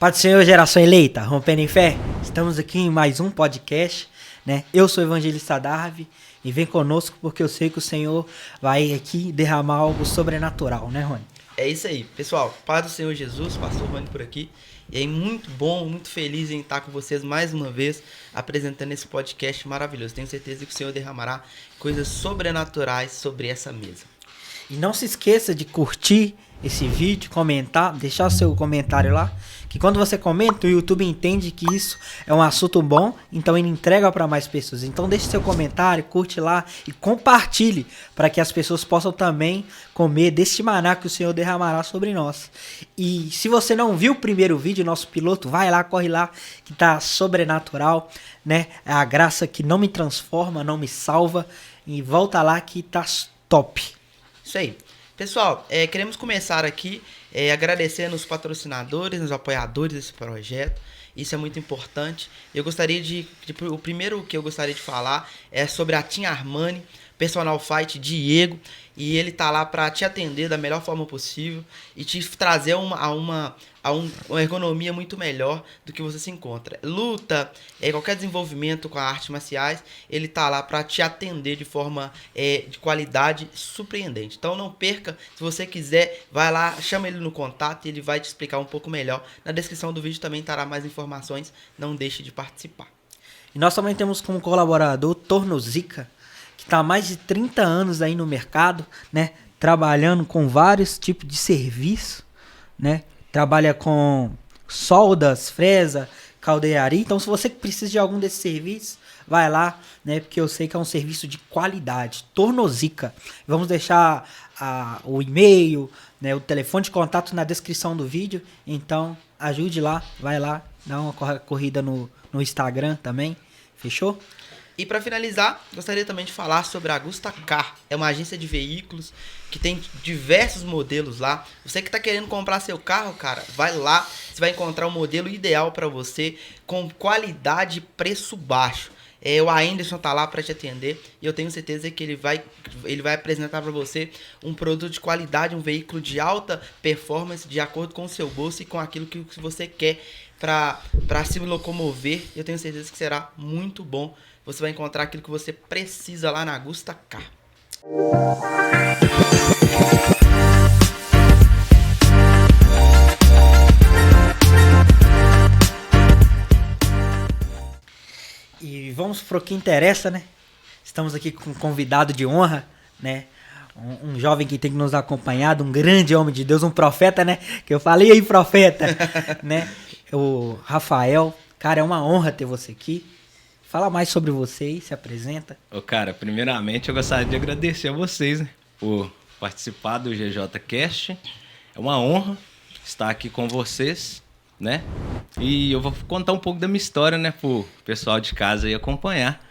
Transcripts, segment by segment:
Pai do Senhor, geração eleita, rompendo em fé, estamos aqui em mais um podcast, né? Eu sou o evangelista Darvi e vem conosco porque eu sei que o Senhor vai aqui derramar algo sobrenatural, né, Rony? É isso aí, pessoal. Pai do Senhor Jesus, pastor Rony por aqui. E aí, muito bom, muito feliz em estar com vocês mais uma vez, apresentando esse podcast maravilhoso. Tenho certeza que o Senhor derramará coisas sobrenaturais sobre essa mesa. E não se esqueça de curtir esse vídeo, comentar, deixar o seu comentário lá, que quando você comenta, o YouTube entende que isso é um assunto bom, então ele entrega para mais pessoas. Então deixe seu comentário, curte lá e compartilhe para que as pessoas possam também comer deste maná que o Senhor derramará sobre nós. E se você não viu o primeiro vídeo, nosso piloto, vai lá, corre lá, que tá sobrenatural, né? É a graça que não me transforma, não me salva, e volta lá que tá top. Isso aí. Pessoal, queremos começar aqui agradecendo os patrocinadores, os apoiadores desse projeto. Isso é muito importante. Eu gostaria o primeiro que eu gostaria de falar é sobre a Team Armani, Personal Fight Diego, e ele tá lá para te atender da melhor forma possível e te trazer uma ergonomia muito melhor do que você se encontra. Luta, qualquer desenvolvimento com a artes marciais, ele tá lá para te atender de forma de qualidade surpreendente. Então não perca, se você quiser, vai lá, chama ele no contato e ele vai te explicar um pouco melhor. Na descrição do vídeo também estará mais informações, não deixe de participar. E nós também temos como colaborador Tornozica, que está há mais de 30 anos aí no mercado, né? Trabalhando com vários tipos de serviço, né? Trabalha com soldas, fresa, caldeiraria. Então, se você precisa de algum desses serviços, vai lá, né? Porque eu sei que é um serviço de qualidade. Tornozica. Vamos deixar o e-mail, né? O telefone de contato na descrição do vídeo. Então, ajude lá, vai lá, dá uma corrida no Instagram também. Fechou? E para finalizar, gostaria também de falar sobre a Agusta Car. É uma agência de veículos que tem diversos modelos lá. Você que está querendo comprar seu carro, cara, vai lá. Você vai encontrar o modelo ideal para você, com qualidade e preço baixo. O Anderson tá lá para te atender e eu tenho certeza que ele vai apresentar para você um produto de qualidade, um veículo de alta performance, de acordo com o seu bolso e com aquilo que você quer para se locomover. Eu tenho certeza que será muito bom. Você vai encontrar aquilo que você precisa lá na Agusta Car. E vamos pro que interessa, né? Estamos aqui com um convidado de honra, né? Um jovem que tem nos acompanhado, um grande homem de Deus, um profeta, né? Que eu falei aí, profeta, né? O Rafael. Cara, é uma honra ter você aqui. Fala mais sobre você aí, se apresenta. Cara, primeiramente eu gostaria de agradecer a vocês, né, por participar do GJ Cast. É uma honra estar aqui com vocês, né? E eu vou contar um pouco da minha história, né, pro pessoal de casa aí acompanhar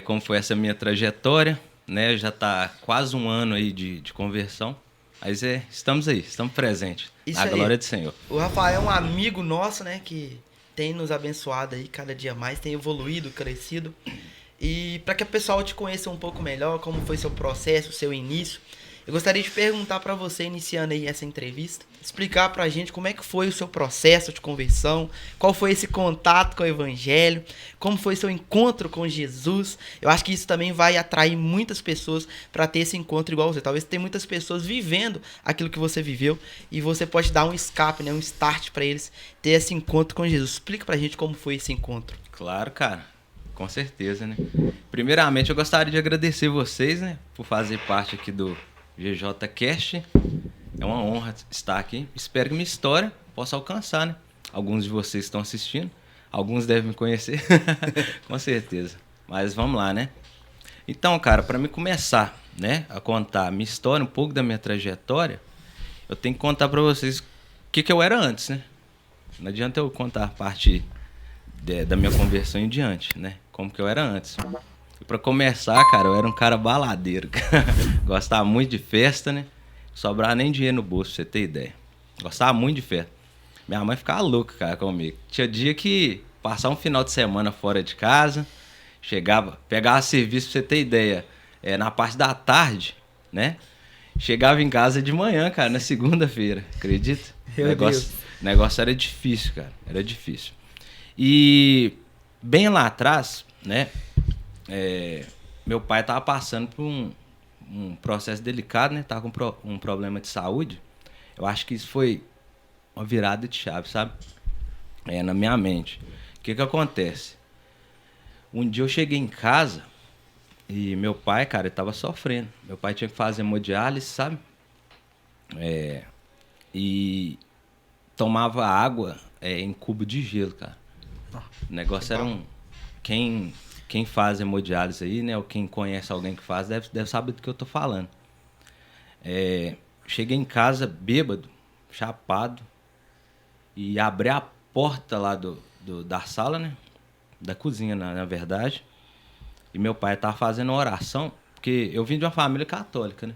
como foi essa minha trajetória, né? Já tá quase um ano aí de conversão. Mas estamos aí, estamos presentes. Isso a aí. Glória do Senhor. O Rafael é um amigo nosso, né, que tem nos abençoado aí cada dia mais, tem evoluído, crescido. E para que o pessoal te conheça um pouco melhor, como foi seu processo, seu início, eu gostaria de perguntar para você, iniciando aí essa entrevista, explicar pra gente como é que foi o seu processo de conversão, qual foi esse contato com o evangelho, como foi seu encontro com Jesus. Eu acho que isso também vai atrair muitas pessoas para ter esse encontro igual você. Talvez tem muitas pessoas vivendo aquilo que você viveu e você pode dar um escape, né, um start para eles ter esse encontro com Jesus. Explica pra gente como foi esse encontro. Claro, cara. Com certeza, né? Primeiramente, eu gostaria de agradecer vocês, né, por fazer parte aqui do GJ Cast. É uma honra estar aqui. Espero que minha história possa alcançar, né? Alguns de vocês estão assistindo, alguns devem me conhecer, com certeza. Mas vamos lá, né? Então, cara, para me começar, né, a contar a minha história, um pouco da minha trajetória, eu tenho que contar para vocês o que eu era antes, né? Não adianta eu contar a parte da minha conversão em diante, né? Como que eu era antes. E pra começar, cara, eu era um cara baladeiro. Gostava muito de festa, né? Sobrava nem dinheiro no bolso, pra você ter ideia. Gostava muito de festa. Minha mãe ficava louca, cara, comigo. Tinha dia que passar um final de semana fora de casa, pegava serviço, pra você ter ideia, na parte da tarde, né? Chegava em casa de manhã, cara, na segunda-feira, acredita? Meu Deus. O negócio era difícil, cara. Era difícil. E bem lá atrás, né? Meu pai tava passando por um processo delicado, né? Tava com um problema de saúde. Eu acho que isso foi uma virada de chave, sabe? Na minha mente. O que acontece? Um dia eu cheguei em casa e meu pai, cara, ele tava sofrendo. Meu pai tinha que fazer hemodiálise, sabe? E tomava água em cubo de gelo, cara. O negócio era um... Quem faz hemodiálise aí, né? Ou quem conhece alguém que faz, deve saber do que eu tô falando. Cheguei em casa bêbado, chapado, e abri a porta lá da sala, né? Da cozinha, na verdade. E meu pai tava fazendo uma oração, porque eu vim de uma família católica, né?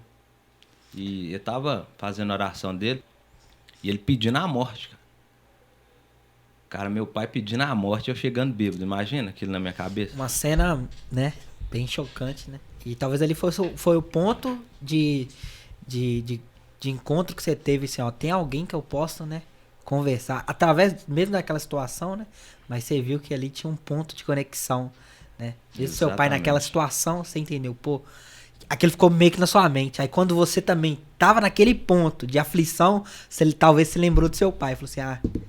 E ele tava fazendo a oração dele, e ele pedindo a morte, cara. Cara, meu pai pedindo a morte, eu chegando bêbado. Imagina aquilo na minha cabeça. Uma cena, né, bem chocante, né? E talvez ali foi o ponto de encontro que você teve, assim, ó, tem alguém que eu posso, né, conversar, através mesmo daquela situação, né? Mas você viu que ali tinha um ponto de conexão, né? Mesmo seu pai naquela situação, você entendeu, pô, aquilo ficou meio que na sua mente. Aí quando você também tava naquele ponto de aflição, talvez se lembrou do seu pai, falou assim,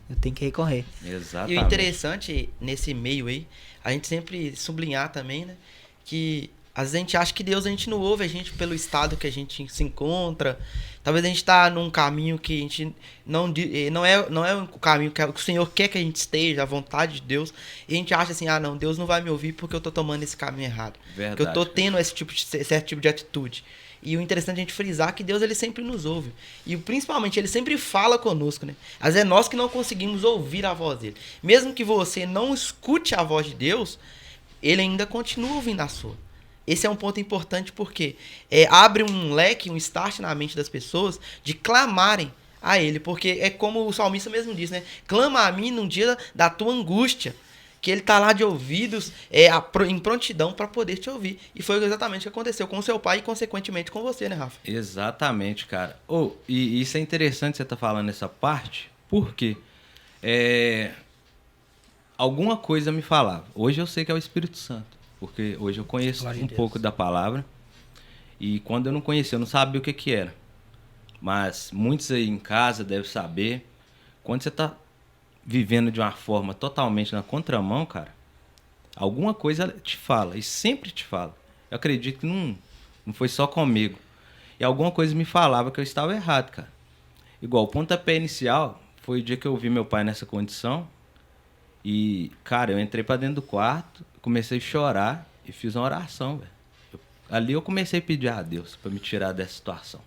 eu tenho que recorrer. Exatamente. E o interessante nesse meio aí, a gente sempre sublinhar também, né, que às vezes a gente acha que Deus, a gente não ouve a gente pelo estado que a gente se encontra. Talvez a gente tá num caminho que a gente não é o caminho que o Senhor quer que a gente esteja, a vontade de Deus. E a gente acha assim, não, Deus não vai me ouvir porque eu tô tomando esse caminho errado. Verdade, porque eu tô tendo certo tipo de atitude. E o interessante é a gente frisar que Deus, ele sempre nos ouve. E principalmente, ele sempre fala conosco, né? Às vezes é nós que não conseguimos ouvir a voz dele. Mesmo que você não escute a voz de Deus, ele ainda continua ouvindo a sua. Esse é um ponto importante porque abre um leque, um start na mente das pessoas de clamarem a ele. Porque é como o salmista mesmo diz, né? Clama a mim num dia da tua angústia. Que ele tá lá de ouvidos, em prontidão para poder te ouvir. E foi exatamente o que aconteceu com o seu pai e, consequentemente, com você, né, Rafa? Exatamente, cara. E isso é interessante você tá falando essa parte, porque alguma coisa me falava. Hoje eu sei que é o Espírito Santo, porque hoje eu conheço um pouco da palavra. E quando eu não conhecia, eu não sabia o que era. Mas muitos aí em casa devem saber. Quando você tá vivendo de uma forma totalmente na contramão, cara, alguma coisa te fala, e sempre te fala. Eu acredito que não foi só comigo. E alguma coisa me falava que eu estava errado, cara. Igual, o pontapé inicial foi o dia que eu vi meu pai nessa condição. E, cara, eu entrei pra dentro do quarto, comecei a chorar e fiz uma oração, velho. Ali eu comecei a pedir a Deus pra me tirar dessa situação.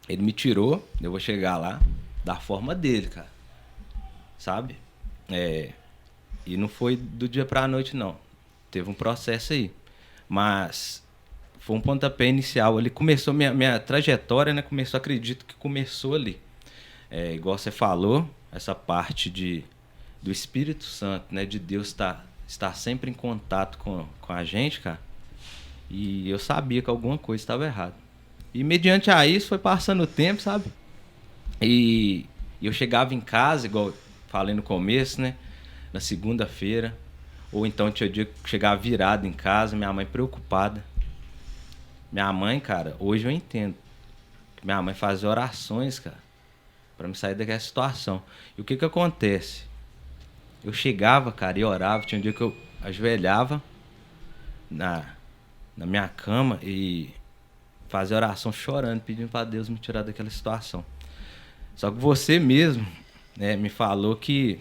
Ele me tirou, eu vou chegar lá, da forma dele, cara. Sabe? E não foi do dia pra noite, não. Teve um processo aí. Mas foi um pontapé inicial. Ele começou, minha trajetória, né? Acredito que começou ali. Igual você falou, essa parte do Espírito Santo, né? De Deus estar sempre em contato com a gente, cara. E eu sabia que alguma coisa estava errada. E mediante a isso, foi passando o tempo, sabe? E eu chegava em casa, igual falei no começo, né? Na segunda-feira. Ou então tinha dia que chegava virado em casa, minha mãe preocupada. Minha mãe, cara, hoje eu entendo. Minha mãe fazia orações, cara, pra me sair daquela situação. E o que acontece? Eu chegava, cara, e orava. Tinha um dia que eu ajoelhava na minha cama e fazia oração chorando, pedindo pra Deus me tirar daquela situação. Só que você mesmo, né, me falou que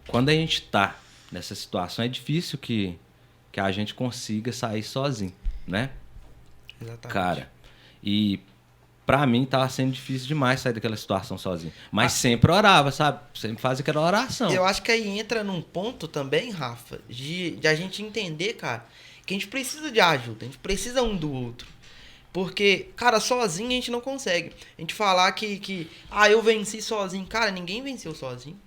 quando a gente tá nessa situação, é difícil que a gente consiga sair sozinho, né? Exatamente. Cara, e pra mim tava sendo difícil demais sair daquela situação sozinho. Mas sempre orava, sabe? Sempre fazia aquela oração. Eu acho que aí entra num ponto também, Rafa, de a gente entender, cara, que a gente precisa de ajuda, a gente precisa um do outro. Porque, cara, sozinho a gente não consegue. A gente falar que eu venci sozinho. Cara, ninguém venceu sozinho.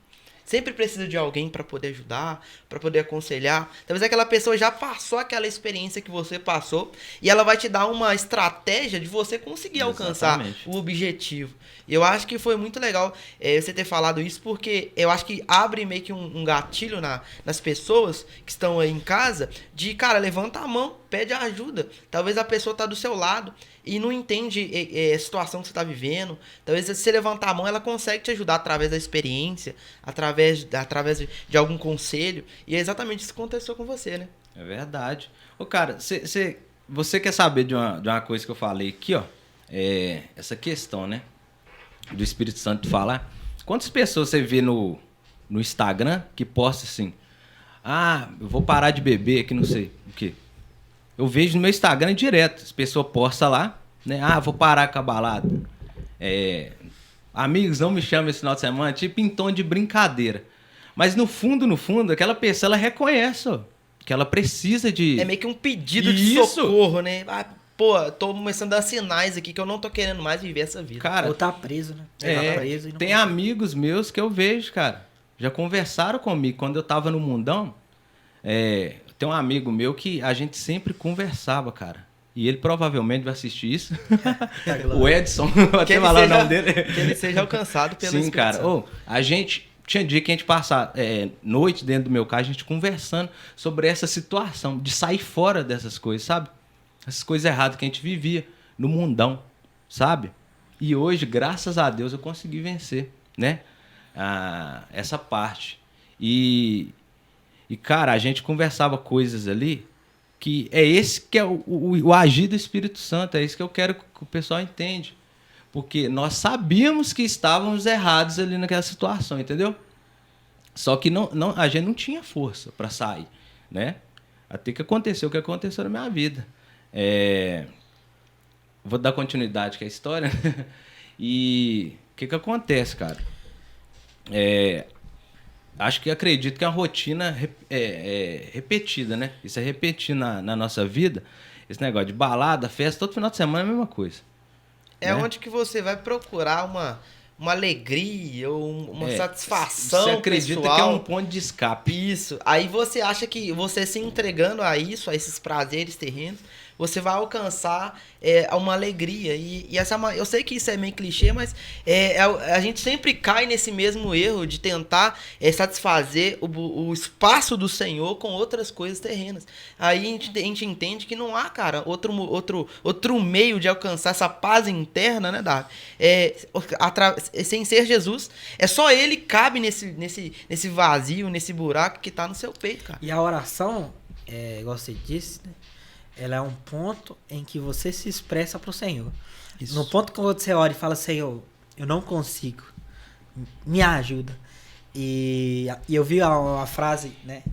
sempre precisa de alguém para poder ajudar, para poder aconselhar. Talvez aquela pessoa já passou aquela experiência que você passou e ela vai te dar uma estratégia de você conseguir alcançar o objetivo. E eu acho que foi muito legal você ter falado isso, porque eu acho que abre meio que um gatilho nas pessoas que estão aí em casa de, cara, levanta a mão, pede ajuda. Talvez a pessoa tá do seu lado e não entende a situação que você está vivendo. Talvez se você levantar a mão, ela consegue te ajudar através da experiência, através de algum conselho. E é exatamente isso que aconteceu com você, né? É verdade. Ô, cara, você quer saber de uma coisa que eu falei aqui, ó? Essa questão, né? Do Espírito Santo falar. Quantas pessoas você vê no Instagram que posta assim: ah, eu vou parar de beber, que não sei o quê. Eu vejo no meu Instagram direto. As pessoas postam lá, né? Ah, vou parar com a balada. Amigos, não me chamem esse final de semana, tipo em tom de brincadeira. Mas no fundo, aquela pessoa, ela reconhece, ó, que ela precisa de... É meio que um pedido de socorro, né? Ah, pô, tô começando a dar sinais aqui que eu não tô querendo mais viver essa vida. Cara, ou tá preso, né? Tem consegue. amigos meus que eu vejo, cara. Já conversaram comigo quando eu tava no mundão. Tem um amigo meu que a gente sempre conversava, cara. E ele provavelmente vai assistir isso. O Edson, vou até falar o nome dele. Que ele seja alcançado pelo Sim, cara. A gente... Tinha dia que a gente passava noite dentro do meu carro, a gente conversando sobre essa situação, de sair fora dessas coisas, sabe? Essas coisas erradas que a gente vivia no mundão, sabe? E hoje, graças a Deus, eu consegui vencer, né? Essa parte. E, cara, a gente conversava coisas ali que é esse que é o agir do Espírito Santo, é isso que eu quero que o pessoal entenda. Porque nós sabíamos que estávamos errados ali naquela situação, entendeu? Só que a gente não tinha força para sair, né? Até que aconteceu o que aconteceu na minha vida. Vou dar continuidade com a história. E o que acontece, cara? Acredito que é uma rotina repetida, né? Isso é repetir na nossa vida. Esse negócio de balada, festa, todo final de semana é a mesma coisa. É onde que você vai procurar uma alegria ou uma satisfação pessoal. Você acredita que é um ponto de escape. Isso. Aí você acha que você se entregando a isso, a esses prazeres terrenos, você vai alcançar uma alegria. E essa eu sei que isso é meio clichê, mas a gente sempre cai nesse mesmo erro de tentar satisfazer o espaço do Senhor com outras coisas terrenas. Aí a gente entende que não há, cara, outro meio de alcançar essa paz interna, né, Davi? Sem ser Jesus. É só Ele que cabe nesse vazio, nesse buraco que tá no seu peito, cara. E a oração, igual você disse, né? Ela é um ponto em que você se expressa para o Senhor. Isso. No ponto que você ora e fala: Senhor, eu não consigo, me ajuda. E eu vi uma frase, né,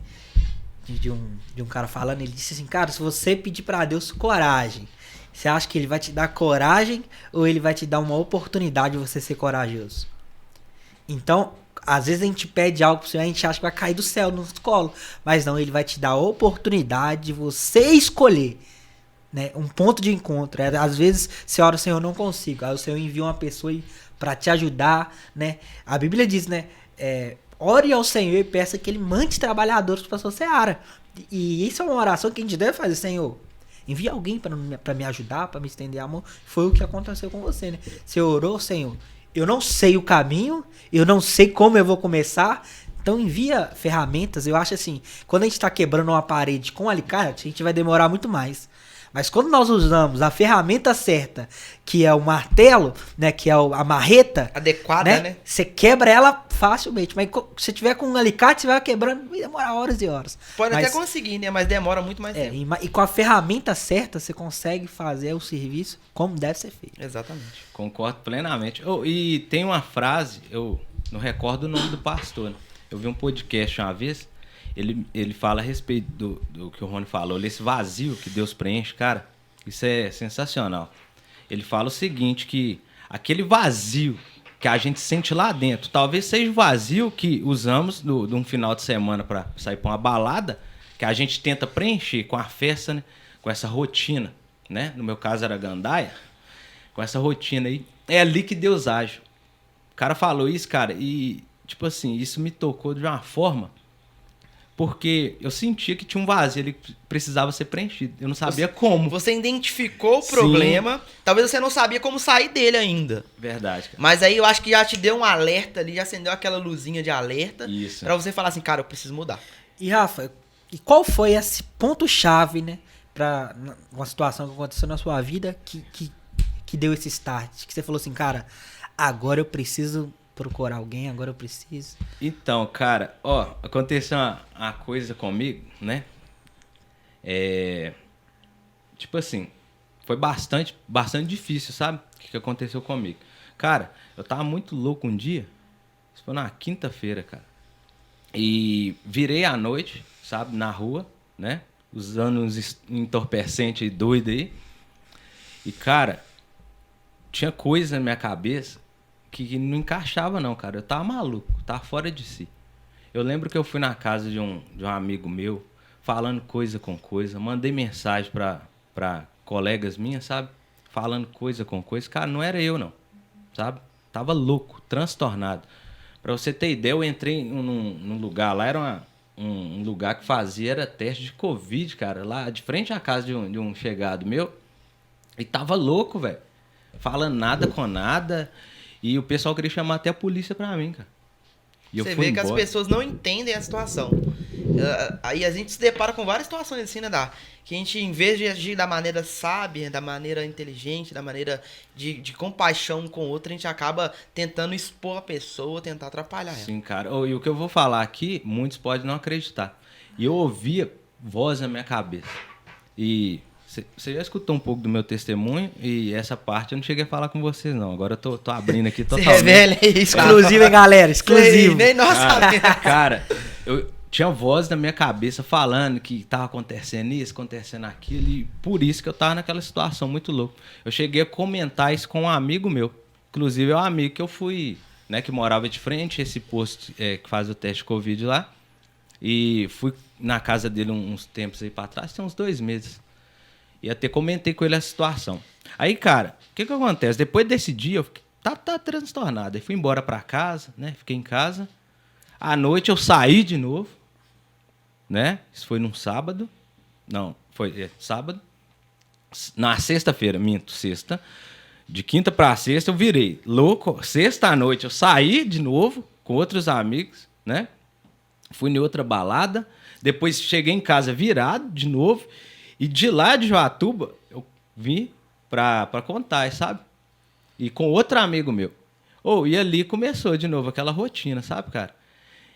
de um cara falando, ele disse assim: cara, se você pedir para Deus coragem, você acha que Ele vai te dar coragem ou Ele vai te dar uma oportunidade de você ser corajoso? Então, às vezes a gente pede algo pro Senhor, a gente acha que vai cair do céu no nosso colo. Mas não, Ele vai te dar a oportunidade de você escolher, né, um ponto de encontro. Às vezes você ora: Senhor, eu não consigo. Aí o Senhor envia uma pessoa para te ajudar, né? A Bíblia diz, né? Ore ao Senhor e peça que Ele mande trabalhadores para sua seara. E isso é uma oração que a gente deve fazer: Senhor, envia alguém para me ajudar, para me estender a mão. Foi o que aconteceu com você, né? Você orou: Senhor, eu não sei o caminho, eu não sei como eu vou começar, então envia ferramentas. Eu acho assim, quando a gente está quebrando uma parede com alicate, a gente vai demorar muito mais. Mas quando nós usamos a ferramenta certa, que é o martelo, né, que é a marreta adequada, né? Você quebra ela facilmente. Mas se tiver com um alicate, você vai quebrando, vai demorar horas e horas. Pode até conseguir, né? Mas demora muito mais tempo. E com a ferramenta certa, você consegue fazer o serviço como deve ser feito. Exatamente. Concordo plenamente. E tem uma frase, eu não recordo o nome do pastor, né? Eu vi um podcast uma vez, ele fala a respeito do que o Rony falou, esse vazio que Deus preenche, cara, isso é sensacional. Ele fala o seguinte, que aquele vazio que a gente sente lá dentro, talvez seja o vazio que usamos num final de semana para sair para uma balada, que a gente tenta preencher com a festa, né? Com essa rotina, né? No meu caso era gandaia, com essa rotina aí. É ali que Deus age. O cara falou isso, cara, e tipo assim, isso me tocou de uma forma, porque eu sentia que tinha um vazio, ele precisava ser preenchido. Eu não sabia como. Você identificou o Sim. problema, talvez você não sabia como sair dele ainda. Verdade, cara. Mas aí eu acho que já te deu um alerta ali, já acendeu aquela luzinha de alerta. Isso. Pra você falar assim, cara, eu preciso mudar. E Rafa, e qual foi esse ponto-chave, né? Pra uma situação que aconteceu na sua vida que deu esse start? Que você falou assim, cara, agora eu preciso procurar alguém, agora eu preciso. Então, cara, ó, aconteceu uma coisa comigo, né? Tipo assim, foi bastante difícil, sabe? O que aconteceu comigo. Cara, eu tava muito louco um dia, isso foi na quinta-feira, cara. E virei à noite, sabe, na rua, né? Usando uns entorpecentes doidos aí. E, cara, tinha coisa na minha cabeça que não encaixava não, cara. Eu tava maluco, tava fora de si. Eu lembro que eu fui na casa de um amigo meu, falando coisa com coisa, mandei mensagem pra colegas minhas, sabe? Falando coisa com coisa. Cara, não era eu não, sabe? Tava louco, transtornado. Pra você ter ideia, eu entrei num lugar lá, era um lugar que era teste de Covid, cara, lá de frente à casa de um chegado meu. E tava louco, velho. Falando nada com nada. E o pessoal queria chamar até a polícia pra mim, cara. E eu Você fui vê que as embora. pessoas não entendem a situação. Aí a gente se depara com várias situações assim, né, Dá? Que a gente, em vez de agir da maneira sábia, da maneira inteligente, da maneira de compaixão com o outro, a gente acaba tentando expor a pessoa, tentar atrapalhar ela. Sim, cara. E o que eu vou falar aqui, muitos podem não acreditar. E eu ouvia voz na minha cabeça. E você já escutou um pouco do meu testemunho, e essa parte eu não cheguei a falar com vocês, não. Agora eu tô abrindo aqui Você totalmente. revela isso. Exclusivo, hein, galera? Exclusivo. Nem nós sabemos. Cara, eu tinha voz na minha cabeça falando que tava acontecendo isso, acontecendo aquilo, e por isso que eu tava naquela situação muito louca. Eu cheguei a comentar isso com um amigo meu. Inclusive, é um amigo que eu fui, né, que morava de frente, esse posto que faz o teste de Covid lá. E fui na casa dele uns tempos aí pra trás, tem uns 2 meses. E até comentei com ele a situação. Aí, cara, o que acontece? Depois desse dia, eu fiquei, tá transtornado. Aí fui embora pra casa, né? Fiquei em casa. À noite eu saí de novo, né? Isso foi num sábado. Não, foi sábado. Na sexta-feira, sexta. De quinta pra sexta eu virei louco. Sexta à noite eu saí de novo com outros amigos, né? Fui em outra balada. Depois cheguei em casa virado de novo. E de lá de Joatuba, eu vim pra Contagem, sabe? E com outro amigo meu. E ali começou de novo aquela rotina, sabe, cara?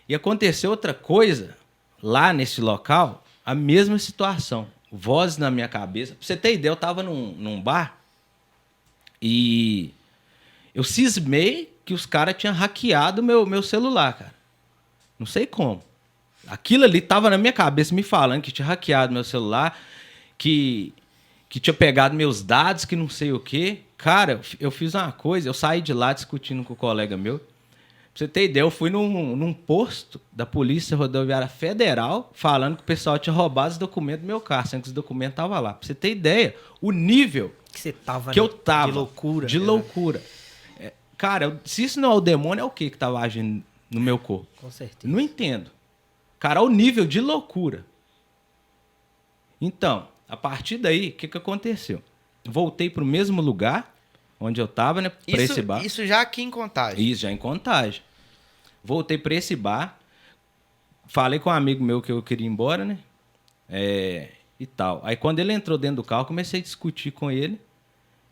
E aconteceu outra coisa lá nesse local, a mesma situação. Vozes na minha cabeça. Pra você ter ideia, eu tava num bar e eu cismei que os caras tinham hackeado meu celular, cara. Não sei como. Aquilo ali tava na minha cabeça me falando que tinha hackeado meu celular, que tinha pegado meus dados, que não sei o quê. Cara, eu fiz uma coisa, eu saí de lá discutindo com um colega meu. Pra você ter ideia, eu fui num posto da Polícia Rodoviária Federal falando que o pessoal tinha roubado os documentos do meu carro, sendo que os documentos estavam lá. Pra você ter ideia, o nível Que você tava, que eu tava. de loucura. De loucura. Cara, se isso não é o demônio, é o que tava agindo no meu corpo? Com certeza. Não entendo. Cara, o nível de loucura. Então, a partir daí, o que aconteceu? Voltei pro mesmo lugar onde eu tava, né? Pra esse bar. Isso já aqui em Contagem. Isso, já em Contagem. Voltei pra esse bar. Falei com um amigo meu que eu queria ir embora, né? E tal. Aí quando ele entrou dentro do carro, comecei a discutir com ele.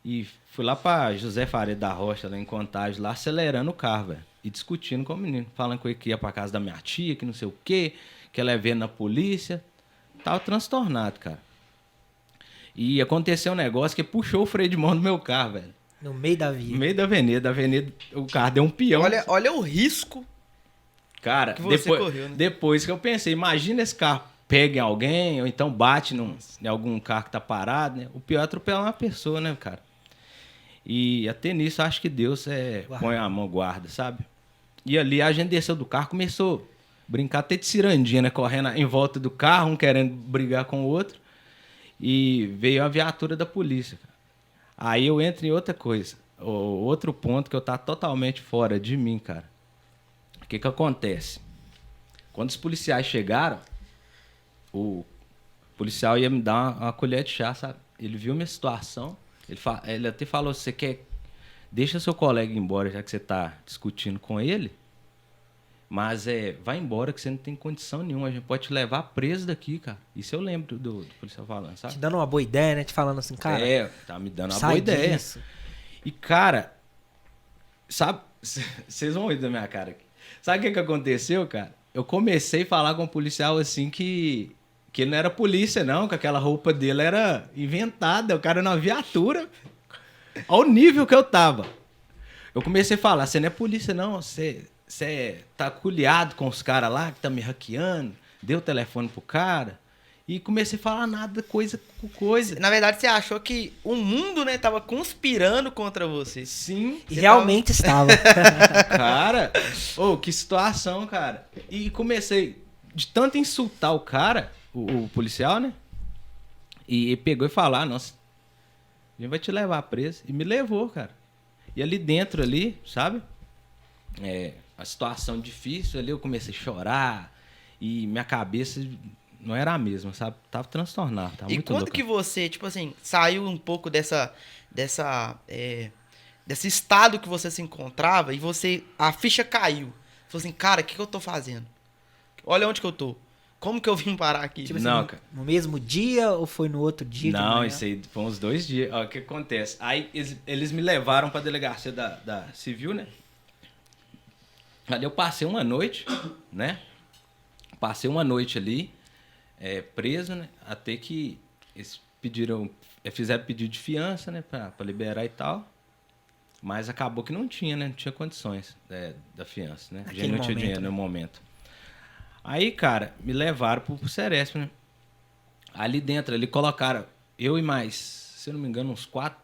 E fui lá pra José Faria da Rocha, lá em Contagem, lá acelerando o carro, velho. E discutindo com o menino. Falando com ele que ia pra casa da minha tia, que não sei o quê. Que ela ia ver na polícia. Tava transtornado, cara. E aconteceu um negócio que puxou o freio de mão do meu carro, velho. No meio da vida. No meio da avenida, o carro deu um peão. Olha o risco. Cara, que você correu, né? Depois que eu pensei, imagina esse carro pega em alguém, ou então bate em algum carro que tá parado, né? O pior é atropelar uma pessoa, né, cara? E até nisso, acho que Deus põe a mão, guarda, sabe? E ali a gente desceu do carro, começou a brincar até de cirandinha, né? Correndo em volta do carro, um querendo brigar com o outro. E veio a viatura da polícia, cara. Aí eu entro em outra coisa. Outro ponto que eu tava totalmente fora de mim, cara. O que acontece? Quando os policiais chegaram, o policial ia me dar uma colher de chá, sabe? Ele viu minha situação, ele até falou, você quer... Deixa seu colega ir embora, já que você tá discutindo com ele, mas vai embora que você não tem condição nenhuma, a gente pode te levar preso daqui, cara. Isso eu lembro do policial falando, sabe? Te dando uma boa ideia, né? Te falando assim, cara... tá me dando uma boa ideia. Disso. E, cara, sabe... Vocês vão rir da minha cara aqui. Sabe o que aconteceu, cara? Eu comecei a falar com um policial assim que ele não era polícia, não, que aquela roupa dele era inventada, o cara na viatura. Ao nível que eu tava. Eu comecei a falar, você não é polícia, não, você tá culiado com os caras lá que tá me hackeando, deu o telefone pro cara. E comecei a falar nada, coisa com coisa. Na verdade, você achou que o mundo, né, tava conspirando contra você. Sim. E realmente estava. Cara, que situação, cara. E comecei, de tanto insultar o cara, o policial, né? E pegou e falou, nossa, a gente vai te levar preso. E me levou, cara. E ali dentro, ali, sabe? A situação difícil, ali eu comecei a chorar. E minha cabeça... não era a mesma, sabe? Tava transtornado, tava muito louco. E quando que você, tipo assim, saiu um pouco desse estado que você se encontrava e a ficha caiu? Falou assim, cara, o que eu tô fazendo? Olha onde que eu tô. Como que eu vim parar aqui? Tipo não, assim, cara. no mesmo dia ou foi no outro dia? Não, isso aí foi uns 2 dias. Ó, o que acontece? Aí eles me levaram pra delegacia da Civil, né? Ali eu passei uma noite, né? Passei uma noite ali. Preso, né? Até que eles fizeram pedido de fiança, né? Pra liberar e tal. Mas acabou que não tinha, né? Não tinha condições da fiança, né? A gente não tinha dinheiro no momento. Aí, cara, me levaram pro Ceresp, né? Ali dentro, ali colocaram eu e mais, se eu não me engano, uns 4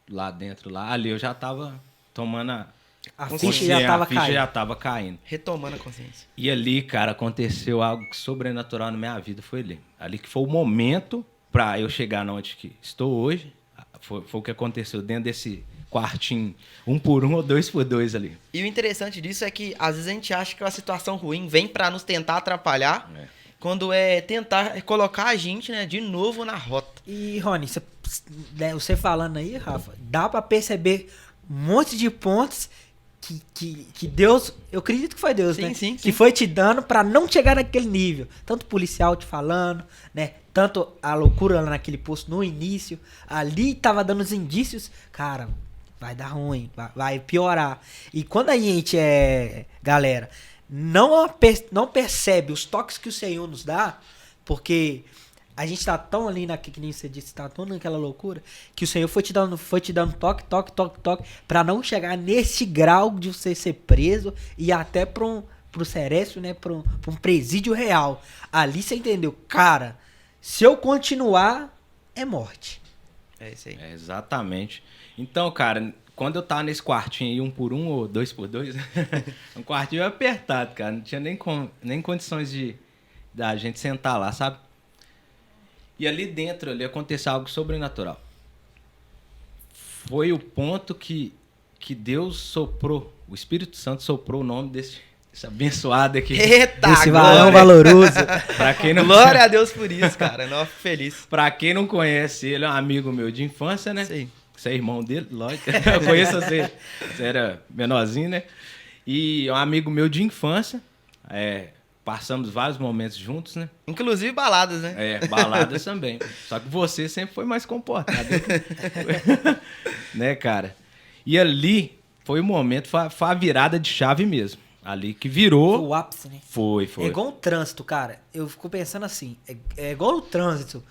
lá dentro. Lá. Ali eu já tava tomando a ficha já tava caindo. Retomando a consciência. E ali, cara, aconteceu algo sobrenatural na minha vida, foi ali. Ali que foi o momento pra eu chegar onde que estou hoje. Foi o que aconteceu dentro desse quartinho, 1 por 1 ou 2 por 2 ali. E o interessante disso é que, às vezes, a gente acha que uma situação ruim vem pra nos tentar atrapalhar, quando tentar colocar a gente, né, de novo na rota. E, Rony, você falando aí, Rafa, dá pra perceber um monte de pontos que Deus, eu acredito que foi Deus, né? Sim. Que foi te dando pra não chegar naquele nível. Tanto o policial te falando, né? Tanto a loucura lá naquele posto no início. Ali tava dando os indícios. Cara, vai dar ruim, vai piorar. E quando a gente galera, não percebe os toques que o Senhor nos dá, porque... a gente tá tão ali que nem você disse, tá tão naquela loucura, que o Senhor foi te dando toque, pra não chegar nesse grau de você ser preso e até pro Ceresp, né, pra um presídio real. Ali você entendeu, cara, se eu continuar, é morte. É isso aí. Exatamente. Então, cara, quando eu tava nesse quartinho aí, 1 por 1 ou 2 por 2, um quartinho apertado, cara, não tinha nem condições da gente sentar lá, sabe? E ali dentro, ali aconteceu algo sobrenatural. Foi o ponto que Deus soprou, o Espírito Santo soprou o nome desse abençoado aqui. Eita, esse varão valoroso. Pra quem não... Glória a Deus por isso, cara. Nossa, feliz. Pra quem não conhece, ele é um amigo meu de infância, né? Sim. Você é irmão dele, lógico. Eu conheço você era menorzinho, né? E é um amigo meu de infância. Passamos vários momentos juntos, né? Inclusive baladas, né? Baladas também. Só que você sempre foi mais comportado. Né, cara? E ali foi o momento, foi a virada de chave mesmo. Ali que virou... Foi o ápice, né? Foi. É igual o trânsito, cara. Eu fico pensando assim, é igual o trânsito.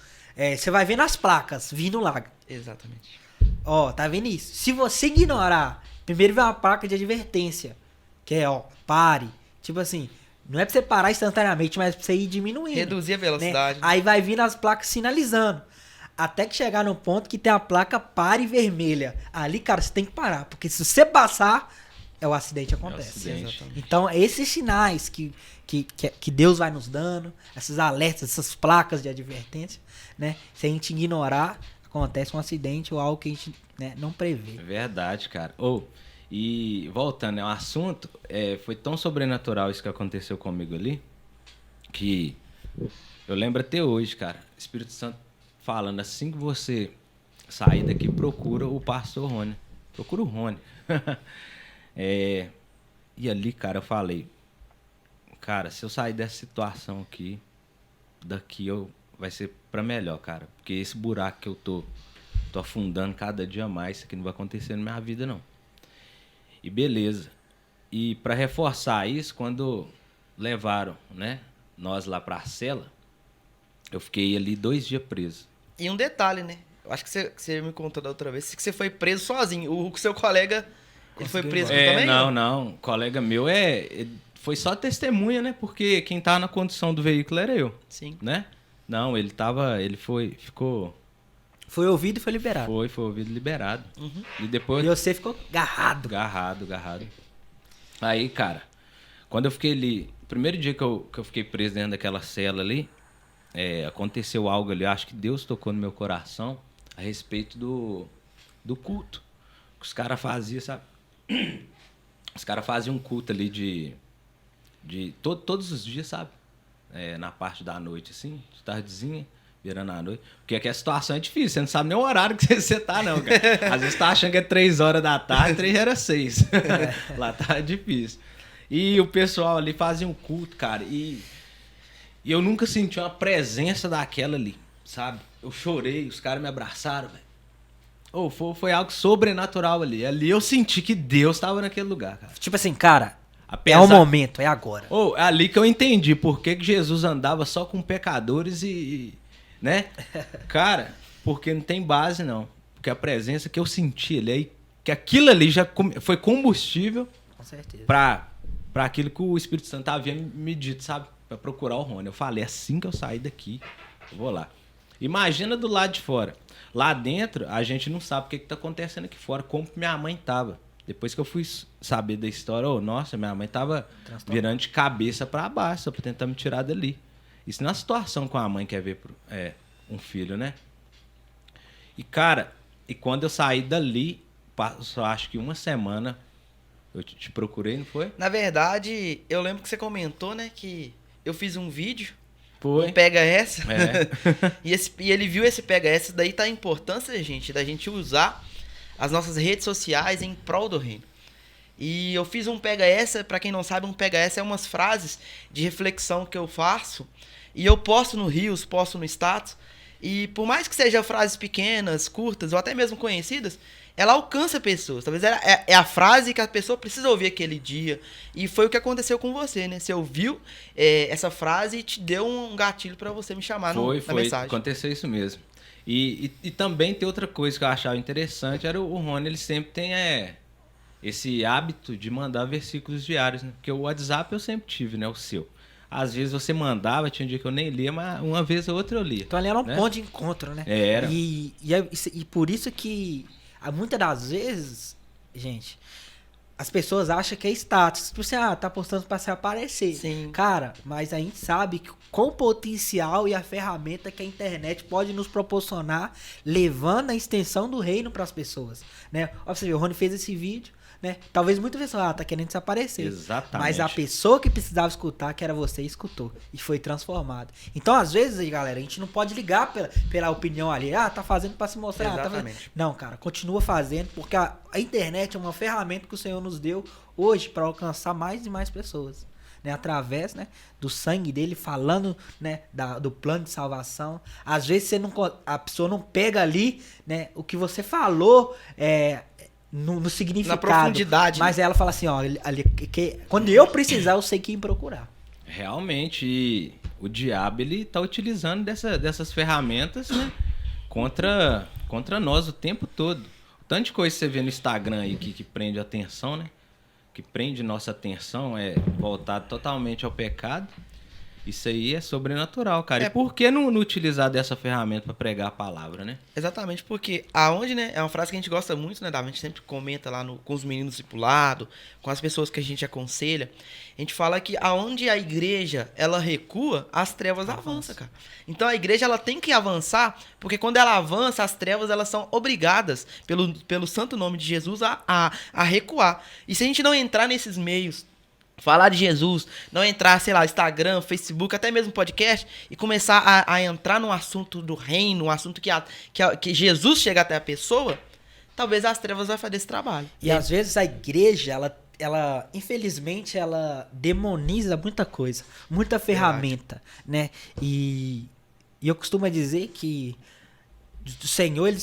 Você vai vendo as placas vindo lá. Exatamente. Ó, tá vendo isso? Se você ignorar, primeiro vem uma placa de advertência. Que é, pare. Tipo assim... não é pra você parar instantaneamente, mas pra você ir diminuindo. Reduzir a velocidade. Né? Aí vai vindo as placas sinalizando. Até que chegar no ponto que tem a placa pare vermelha. Ali, cara, você tem que parar. Porque se você passar, o acidente acontece. Então, esses sinais que Deus vai nos dando, esses alertas, essas placas de advertência, né? Se a gente ignorar, acontece um acidente ou algo que a gente, né, não prevê. É verdade, cara. E voltando ao assunto, foi tão sobrenatural isso que aconteceu comigo ali, que eu lembro até hoje, cara, Espírito Santo falando, assim que você sair daqui, procura o pastor Rony. Procura o Rony. E ali, cara, eu falei, cara, se eu sair dessa situação aqui, daqui vai ser pra melhor, cara. Porque esse buraco que eu tô afundando cada dia mais, isso aqui não vai acontecer na minha vida, não. E beleza. E pra reforçar isso, quando levaram, né, nós lá pra cela, eu fiquei ali 2 dias preso. E um detalhe, né? Eu acho que você me contou da outra vez que você foi preso sozinho. O seu colega, ele foi preso também? Não. Colega meu foi só testemunha, né? Porque quem tava na condução do veículo era eu. Sim. Né? Não, ficou... Foi ouvido e foi liberado. Foi ouvido e liberado. Uhum. E depois... E você ficou garrado. Garrado. Aí, cara, quando eu fiquei ali... Primeiro dia que eu fiquei preso dentro daquela cela ali, aconteceu algo ali, acho que Deus tocou no meu coração a respeito do culto que os caras faziam, sabe? Os caras faziam um culto ali de todos os dias, sabe? Na parte da noite, assim, de tardezinha, virando a noite. Porque aqui a situação é difícil, você não sabe nem o horário que você tá, não, cara. Às vezes tá achando que é 3 horas da tarde, 3 era 6. Lá tá difícil. E o pessoal ali fazia um culto, cara, e eu nunca senti uma presença daquela ali, sabe? Eu chorei, os caras me abraçaram, velho. Foi algo sobrenatural ali. Ali eu senti que Deus estava naquele lugar, cara. Tipo assim, cara, é o momento, é agora. É ali que eu entendi por que Jesus andava só com pecadores né? Cara, porque não tem base, não. Porque a presença que eu senti ali, que aquilo ali já foi combustível. Com certeza. Pra aquilo que o Espírito Santo havia me dito, sabe? Pra procurar o Rony. Eu falei, assim que eu sair daqui, eu vou lá. Imagina do lado de fora. Lá dentro, a gente não sabe o que tá acontecendo aqui fora, como minha mãe tava. Depois que eu fui saber da história, nossa, minha mãe tava virando de cabeça pra baixo, só pra tentar me tirar dali. Isso não é uma situação que a mãe quer ver um filho, né? E, cara, quando eu saí dali, passou acho que uma semana, eu te procurei, não foi? Na verdade, eu lembro que você comentou, né, que eu fiz um vídeo. Foi. Um pega essa. E ele viu esse pega essa. Daí tá a importância, gente, da gente usar as nossas redes sociais em prol do reino. E eu fiz um pega essa, pra quem não sabe, um pega essa é umas frases de reflexão que eu faço. E eu posto no Reels, posto no status. E por mais que sejam frases pequenas, curtas ou até mesmo conhecidas, ela alcança pessoas. Talvez é a frase que a pessoa precisa ouvir aquele dia. E foi o que aconteceu com você, né? Você ouviu essa frase e te deu um gatilho pra você me chamar na mensagem. Aconteceu isso mesmo. E também tem outra coisa que eu achava interessante, era o Rony, ele sempre tem esse hábito de mandar versículos diários, né? Porque o WhatsApp eu sempre tive, né? O seu. Às vezes você mandava, tinha um dia que eu nem lia, mas uma vez ou outra eu lia. Então ali era um ponto de encontro, né? Era. E por isso que muitas das vezes, gente, as pessoas acham que é status. Tipo assim, tá postando pra se aparecer. Sim. Cara, mas a gente sabe que com o potencial e a ferramenta que a internet pode nos proporcionar, levando a extensão do reino pras pessoas, né? Ou seja, o Rony fez esse vídeo, né? Talvez muita pessoa tá querendo se aparecer. Exatamente. Mas a pessoa que precisava escutar, que era você, escutou. E foi transformado. Então, às vezes, aí, galera, a gente não pode ligar pela opinião ali. Tá fazendo pra se mostrar. Exatamente. Não, cara, continua fazendo, porque a internet é uma ferramenta que o Senhor nos deu hoje para alcançar mais e mais pessoas. Né? Através, né, do sangue dele, falando, né, do plano de salvação. Às vezes a pessoa não pega ali, né, o que você falou, no significado. Na profundidade. Mas ela fala assim, quando eu precisar, eu sei quem procurar. Realmente, e o diabo, ele tá utilizando dessas ferramentas, né, contra nós o tempo todo. Tanto de coisa que você vê no Instagram aí que prende a atenção, né, que prende nossa atenção, voltado totalmente ao pecado. Isso aí é sobrenatural, cara. E por que não utilizar dessa ferramenta para pregar a palavra, né? Exatamente, porque aonde, né, é uma frase que a gente gosta muito, né, Davi? A gente sempre comenta lá com os meninos discipulados, com as pessoas que a gente aconselha. A gente fala que aonde a igreja, ela recua, as trevas avançam, cara. Então a igreja, ela tem que avançar, porque quando ela avança, as trevas, elas são obrigadas, pelo santo nome de Jesus, a recuar. E se a gente não entrar nesses meios, falar de Jesus, não entrar, sei lá, Instagram, Facebook, até mesmo podcast, e começar a entrar no assunto do reino, um assunto que Jesus chega até a pessoa, talvez as trevas vão fazer esse trabalho. E às vezes a igreja, ela infelizmente, ela demoniza muita coisa, muita ferramenta, né? E eu costumo dizer que o Senhor, ele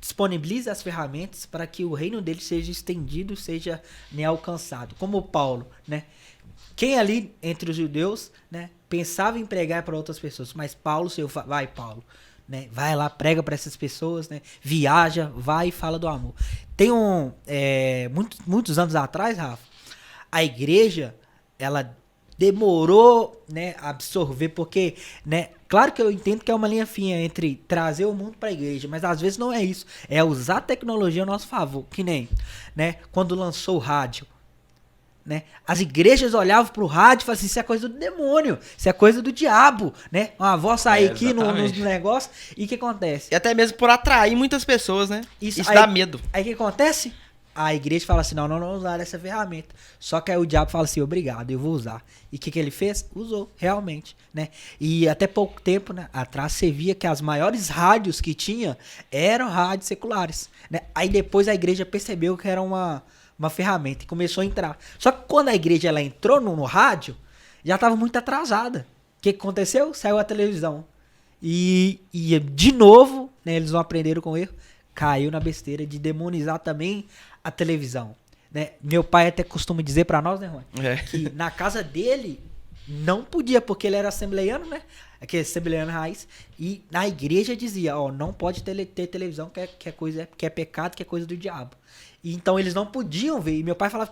disponibiliza as ferramentas para que o reino dele seja estendido, seja, né, alcançado. Como Paulo, né? Quem ali entre os judeus, né, pensava em pregar para outras pessoas, mas Paulo, vai Paulo, né? Vai lá, prega para essas pessoas, né? Viaja, vai e fala do amor. Tem muitos anos atrás, Rafa, a igreja, ela demorou, né, a absorver, porque, né, claro que eu entendo que é uma linha fina entre trazer o mundo para a igreja, mas às vezes não é isso, é usar a tecnologia a nosso favor, que nem, né, quando lançou o rádio, né, as igrejas olhavam pro rádio e falavam assim, isso é coisa do demônio, isso é coisa do diabo, né, uma voz sair aqui no negócio, e o que acontece? E até mesmo por atrair muitas pessoas, né? Isso aí, dá medo. Aí o que acontece? A igreja fala assim, não vou usar essa ferramenta. Só que aí o diabo fala assim, obrigado, eu vou usar. E o que ele fez? Usou, realmente, né? E até pouco tempo, né, atrás, você via que as maiores rádios que tinha eram rádios seculares, né? Aí depois a igreja percebeu que era uma ferramenta e começou a entrar. Só que quando a igreja ela entrou no rádio, já estava muito atrasada. O que aconteceu? Saiu a televisão. E de novo, né, eles não aprenderam com o erro, caiu na besteira de demonizar também a televisão, né? Meu pai até costuma dizer pra nós, né, Rony? Que na casa dele não podia, porque ele era assembleiano, né? Aquele assembleiano raiz. E na igreja dizia, não pode ter televisão, que é pecado, que é coisa do diabo. E então eles não podiam ver. E meu pai falava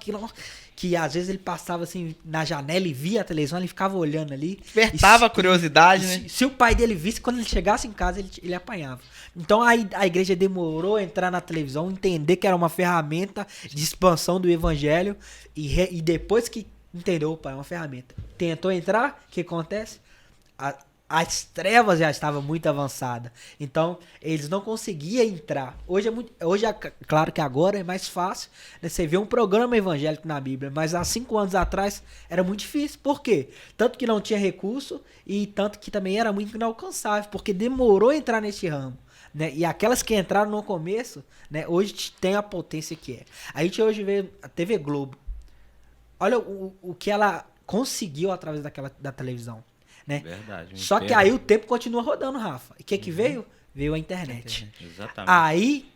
que às vezes ele passava assim na janela e via a televisão, ele ficava olhando ali. Despertava a curiosidade, né? Se o pai dele visse, quando ele chegasse em casa, ele apanhava. Então a igreja demorou a entrar na televisão, entender que era uma ferramenta de expansão do evangelho. E depois que entendeu, opa, é uma ferramenta. Tentou entrar, o que acontece? As trevas já estavam muito avançadas. Então, eles não conseguiam entrar. Hoje claro que agora é mais fácil, né? Você vê um programa evangélico na Bíblia, mas há 5 anos atrás era muito difícil. Por quê? Tanto que não tinha recurso e tanto que também era muito inalcançável, porque demorou a entrar nesse ramo, né? E aquelas que entraram no começo, né, hoje tem a potência que é. A gente hoje vê a TV Globo. Olha o que ela conseguiu através da televisão. Né? Verdade. Só que aí o tempo continua rodando, Rafa. E o que veio? Veio a internet. Exatamente. Aí,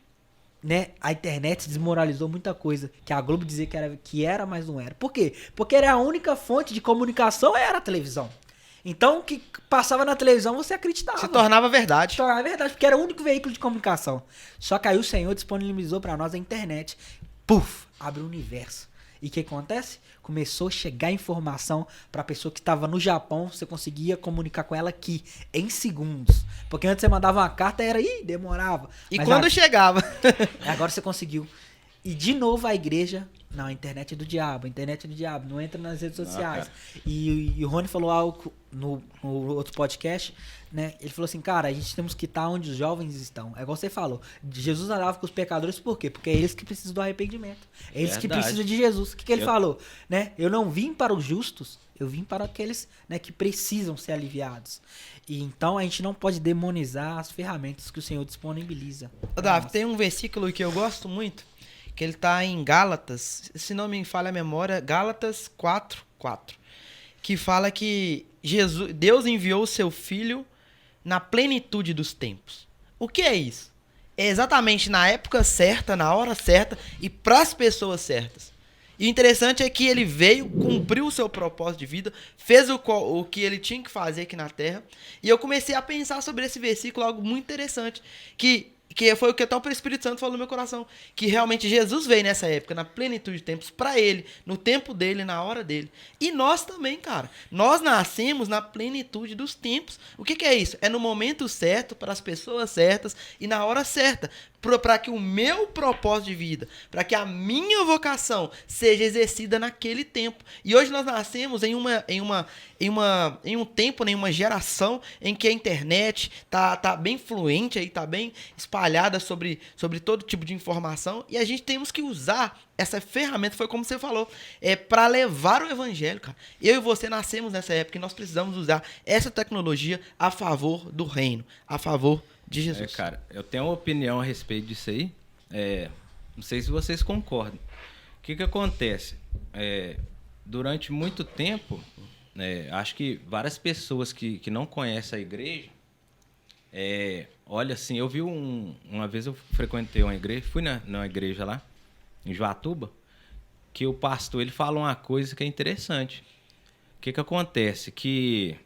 né, a internet desmoralizou muita coisa. Que a Globo dizia que era, mas não era. Por quê? Porque era a única fonte de comunicação, era a televisão. Então, o que passava na televisão, você acreditava. Se tornava verdade. Se tornava verdade, porque era o único veículo de comunicação. Só que aí o Senhor disponibilizou para nós a internet. Puf! Abre o universo. E o que acontece? Começou a chegar informação para a pessoa que estava no Japão, você conseguia comunicar com ela aqui, em segundos. Porque antes você mandava uma carta, demorava. E quando chegava? Agora você conseguiu. E de novo a igreja, não, a internet é do diabo, não entra nas redes sociais. E o Rony falou algo no outro podcast, né? Ele falou assim, cara, a gente temos que estar onde os jovens estão. É igual você falou, Jesus andava com os pecadores, por quê? Porque é eles que precisam do arrependimento. É eles que precisam de Jesus. O que ele falou? Né? Eu não vim para os justos, eu vim para aqueles, né, que precisam ser aliviados. E então a gente não pode demonizar as ferramentas que o Senhor disponibiliza. Davi, tem um versículo que eu gosto muito, que ele está em Gálatas, se não me falha a memória, Gálatas 4:4, que fala que Deus enviou o seu Filho na plenitude dos tempos. O que é isso? É exatamente na época certa, na hora certa e para as pessoas certas. E o interessante é que ele veio, cumpriu o seu propósito de vida, fez o que ele tinha que fazer aqui na Terra. E eu comecei a pensar sobre esse versículo, algo muito interessante, que Que foi o que até o Espírito Santo falou no meu coração. Que realmente Jesus veio nessa época, na plenitude de tempos, pra ele, no tempo dele, na hora dele. E nós também, cara. Nós nascemos na plenitude dos tempos. O que é isso? É no momento certo, para as pessoas certas e na hora certa. Para que o meu propósito de vida, para que a minha vocação seja exercida naquele tempo. E hoje nós nascemos em um tempo, em uma geração em que a internet tá bem fluente, aí, tá bem espalhada sobre todo tipo de informação, e a gente temos que usar essa ferramenta, foi como você falou, para levar o evangelho, cara. Eu e você nascemos nessa época e nós precisamos usar essa tecnologia a favor do reino, a favor de Jesus. Cara, eu tenho uma opinião a respeito disso aí. Não sei se vocês concordam. O que acontece? Durante muito tempo, acho que várias pessoas que não conhecem a igreja, olha assim, eu vi uma vez eu frequentei uma igreja, fui numa igreja lá, em Joatuba, que o pastor ele fala uma coisa que é interessante. O que acontece? Que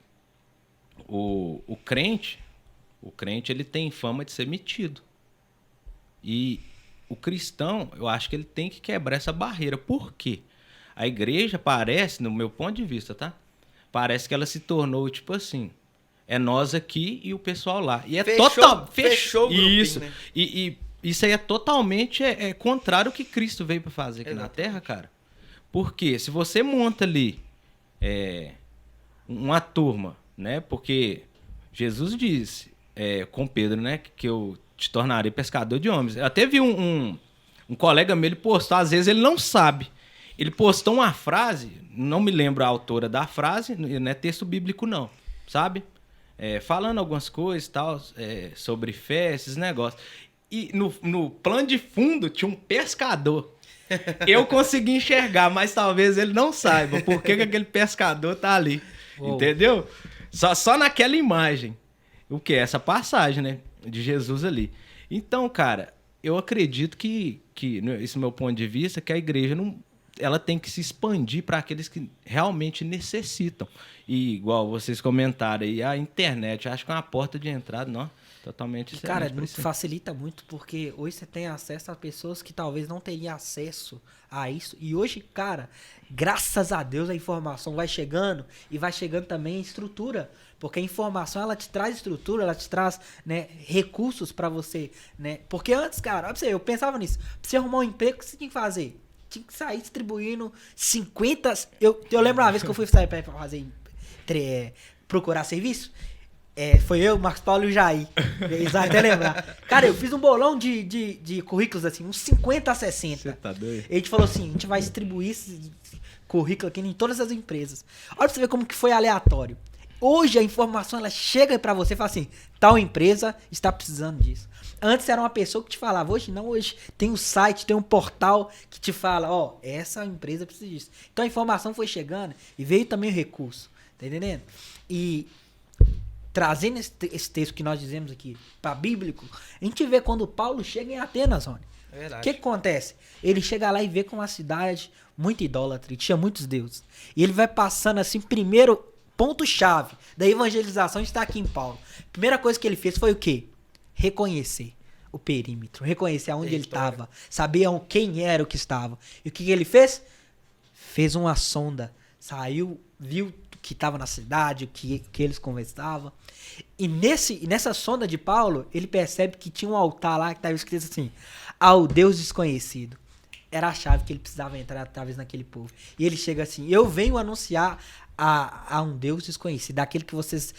o crente ele tem fama de ser metido. E o cristão, eu acho que ele tem que quebrar essa barreira. Por quê? A igreja parece, no meu ponto de vista, tá? Parece que ela se tornou, tipo assim, é nós aqui e o pessoal lá. E fechou o grupinho, isso, né? E isso aí é totalmente contrário ao que Cristo veio para fazer aqui na Terra, cara. Porque se você monta ali uma turma, né? Porque Jesus disse com Pedro, né? Que eu te tornarei pescador de homens. Eu até vi um colega meu, ele postou, às vezes ele não sabe. Ele postou uma frase, não me lembro a autora da frase, não é texto bíblico não, sabe? Falando algumas coisas e tal, sobre fé, esses negócios. E no plano de fundo tinha um pescador. Eu consegui enxergar, mas talvez ele não saiba por que aquele pescador tá ali. Uou. Entendeu? Só naquela imagem. O que? Essa passagem, né? De Jesus ali. Então, cara, eu acredito que esse é o meu ponto de vista, que a igreja ela tem que se expandir para aqueles que realmente necessitam. E, igual vocês comentaram aí, a internet, acho que é uma porta de entrada, não? Totalmente excelente. Cara, facilita muito, porque hoje você tem acesso a pessoas que talvez não teriam acesso a isso. E hoje, cara, graças a Deus a informação vai chegando e vai chegando também a estrutura. Porque a informação, ela te traz estrutura, ela te traz, né, recursos pra você, né? Porque antes, cara, olha pra você, eu pensava nisso. Pra você arrumar um emprego, o que você tinha que fazer? Tinha que sair distribuindo 50... Eu lembro uma vez que eu fui sair pra fazer... procurar serviço. Foi eu, Marcos Paulo e o Jair. Eles vão até lembrar. Cara, eu fiz um bolão de currículos, assim, uns 50 a 60. Você tá doido? E a gente falou assim, a gente vai distribuir esse currículo aqui em todas as empresas. Olha pra você ver como que foi aleatório. Hoje a informação, ela chega pra você e fala assim, tal empresa está precisando disso. Antes era uma pessoa que te falava, hoje não, hoje tem um site, tem um portal que te fala, essa empresa precisa disso. Então a informação foi chegando e veio também o recurso, tá entendendo? E trazendo esse texto que nós dizemos aqui para bíblico, a gente vê quando Paulo chega em Atenas, Rony. É verdade. O que acontece? Ele chega lá e vê com uma cidade muito idólatra, tinha muitos deuses. E ele vai passando assim, primeiro ponto-chave da evangelização está aqui em Paulo. Primeira coisa que ele fez foi o quê? Reconhecer o perímetro, reconhecer aonde ele estava, saber quem era o que estava. E o que ele fez? Fez uma sonda, saiu, viu o que estava na cidade, o que eles conversavam. E nessa sonda de Paulo, ele percebe que tinha um altar lá que estava escrito assim, ao Deus desconhecido. Era a chave que ele precisava entrar talvez naquele povo. E ele chega assim, eu venho anunciar a um Deus desconhecido, daquele que vocês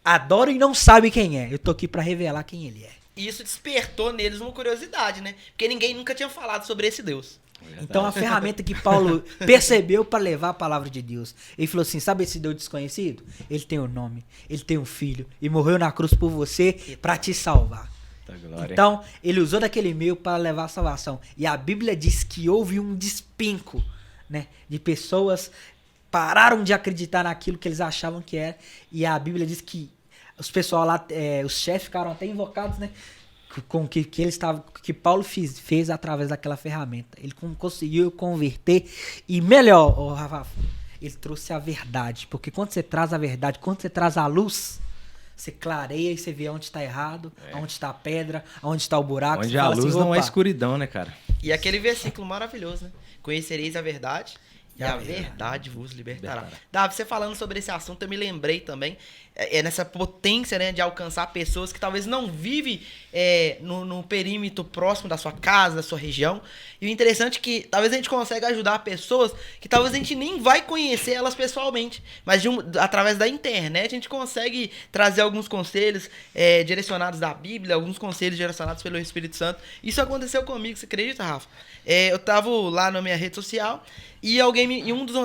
adoram e não sabem quem é. Eu tô aqui para revelar quem ele é. E isso despertou neles uma curiosidade, né? Porque ninguém nunca tinha falado sobre esse Deus. Então a ferramenta que Paulo percebeu para levar a palavra de Deus. Ele falou assim, sabe esse Deus desconhecido? Ele tem um nome, ele tem um filho e morreu na cruz por você para te salvar. Então ele usou daquele meio para levar a salvação. E a Bíblia diz que houve um despinco, né, de pessoas pararam de acreditar naquilo que eles achavam que era. E a Bíblia diz que os pessoal lá, os chefes ficaram até invocados, né? Com que Paulo fez através daquela ferramenta. Ele conseguiu converter. E melhor, Rafa, ele trouxe a verdade. Porque quando você traz a verdade, quando você traz a luz, Você clareia e você vê onde tá errado, onde tá a pedra, onde tá o buraco. Onde você a fala luz assim, não é "Opa, escuridão, né, cara? E aquele versículo maravilhoso, né? Conhecereis a verdade e a a verdade vos libertará. Davi, você falando sobre esse assunto, eu me lembrei também, nessa potência, né, de alcançar pessoas que talvez não vivem no perímetro próximo da sua casa, da sua região. E o interessante é que talvez a gente consiga ajudar pessoas que talvez a gente nem vai conhecer elas pessoalmente, mas através da internet a gente consegue trazer alguns conselhos direcionados da Bíblia, alguns conselhos direcionados pelo Espírito Santo. Isso aconteceu comigo, você acredita, Rafa? Eu tava lá na minha rede social e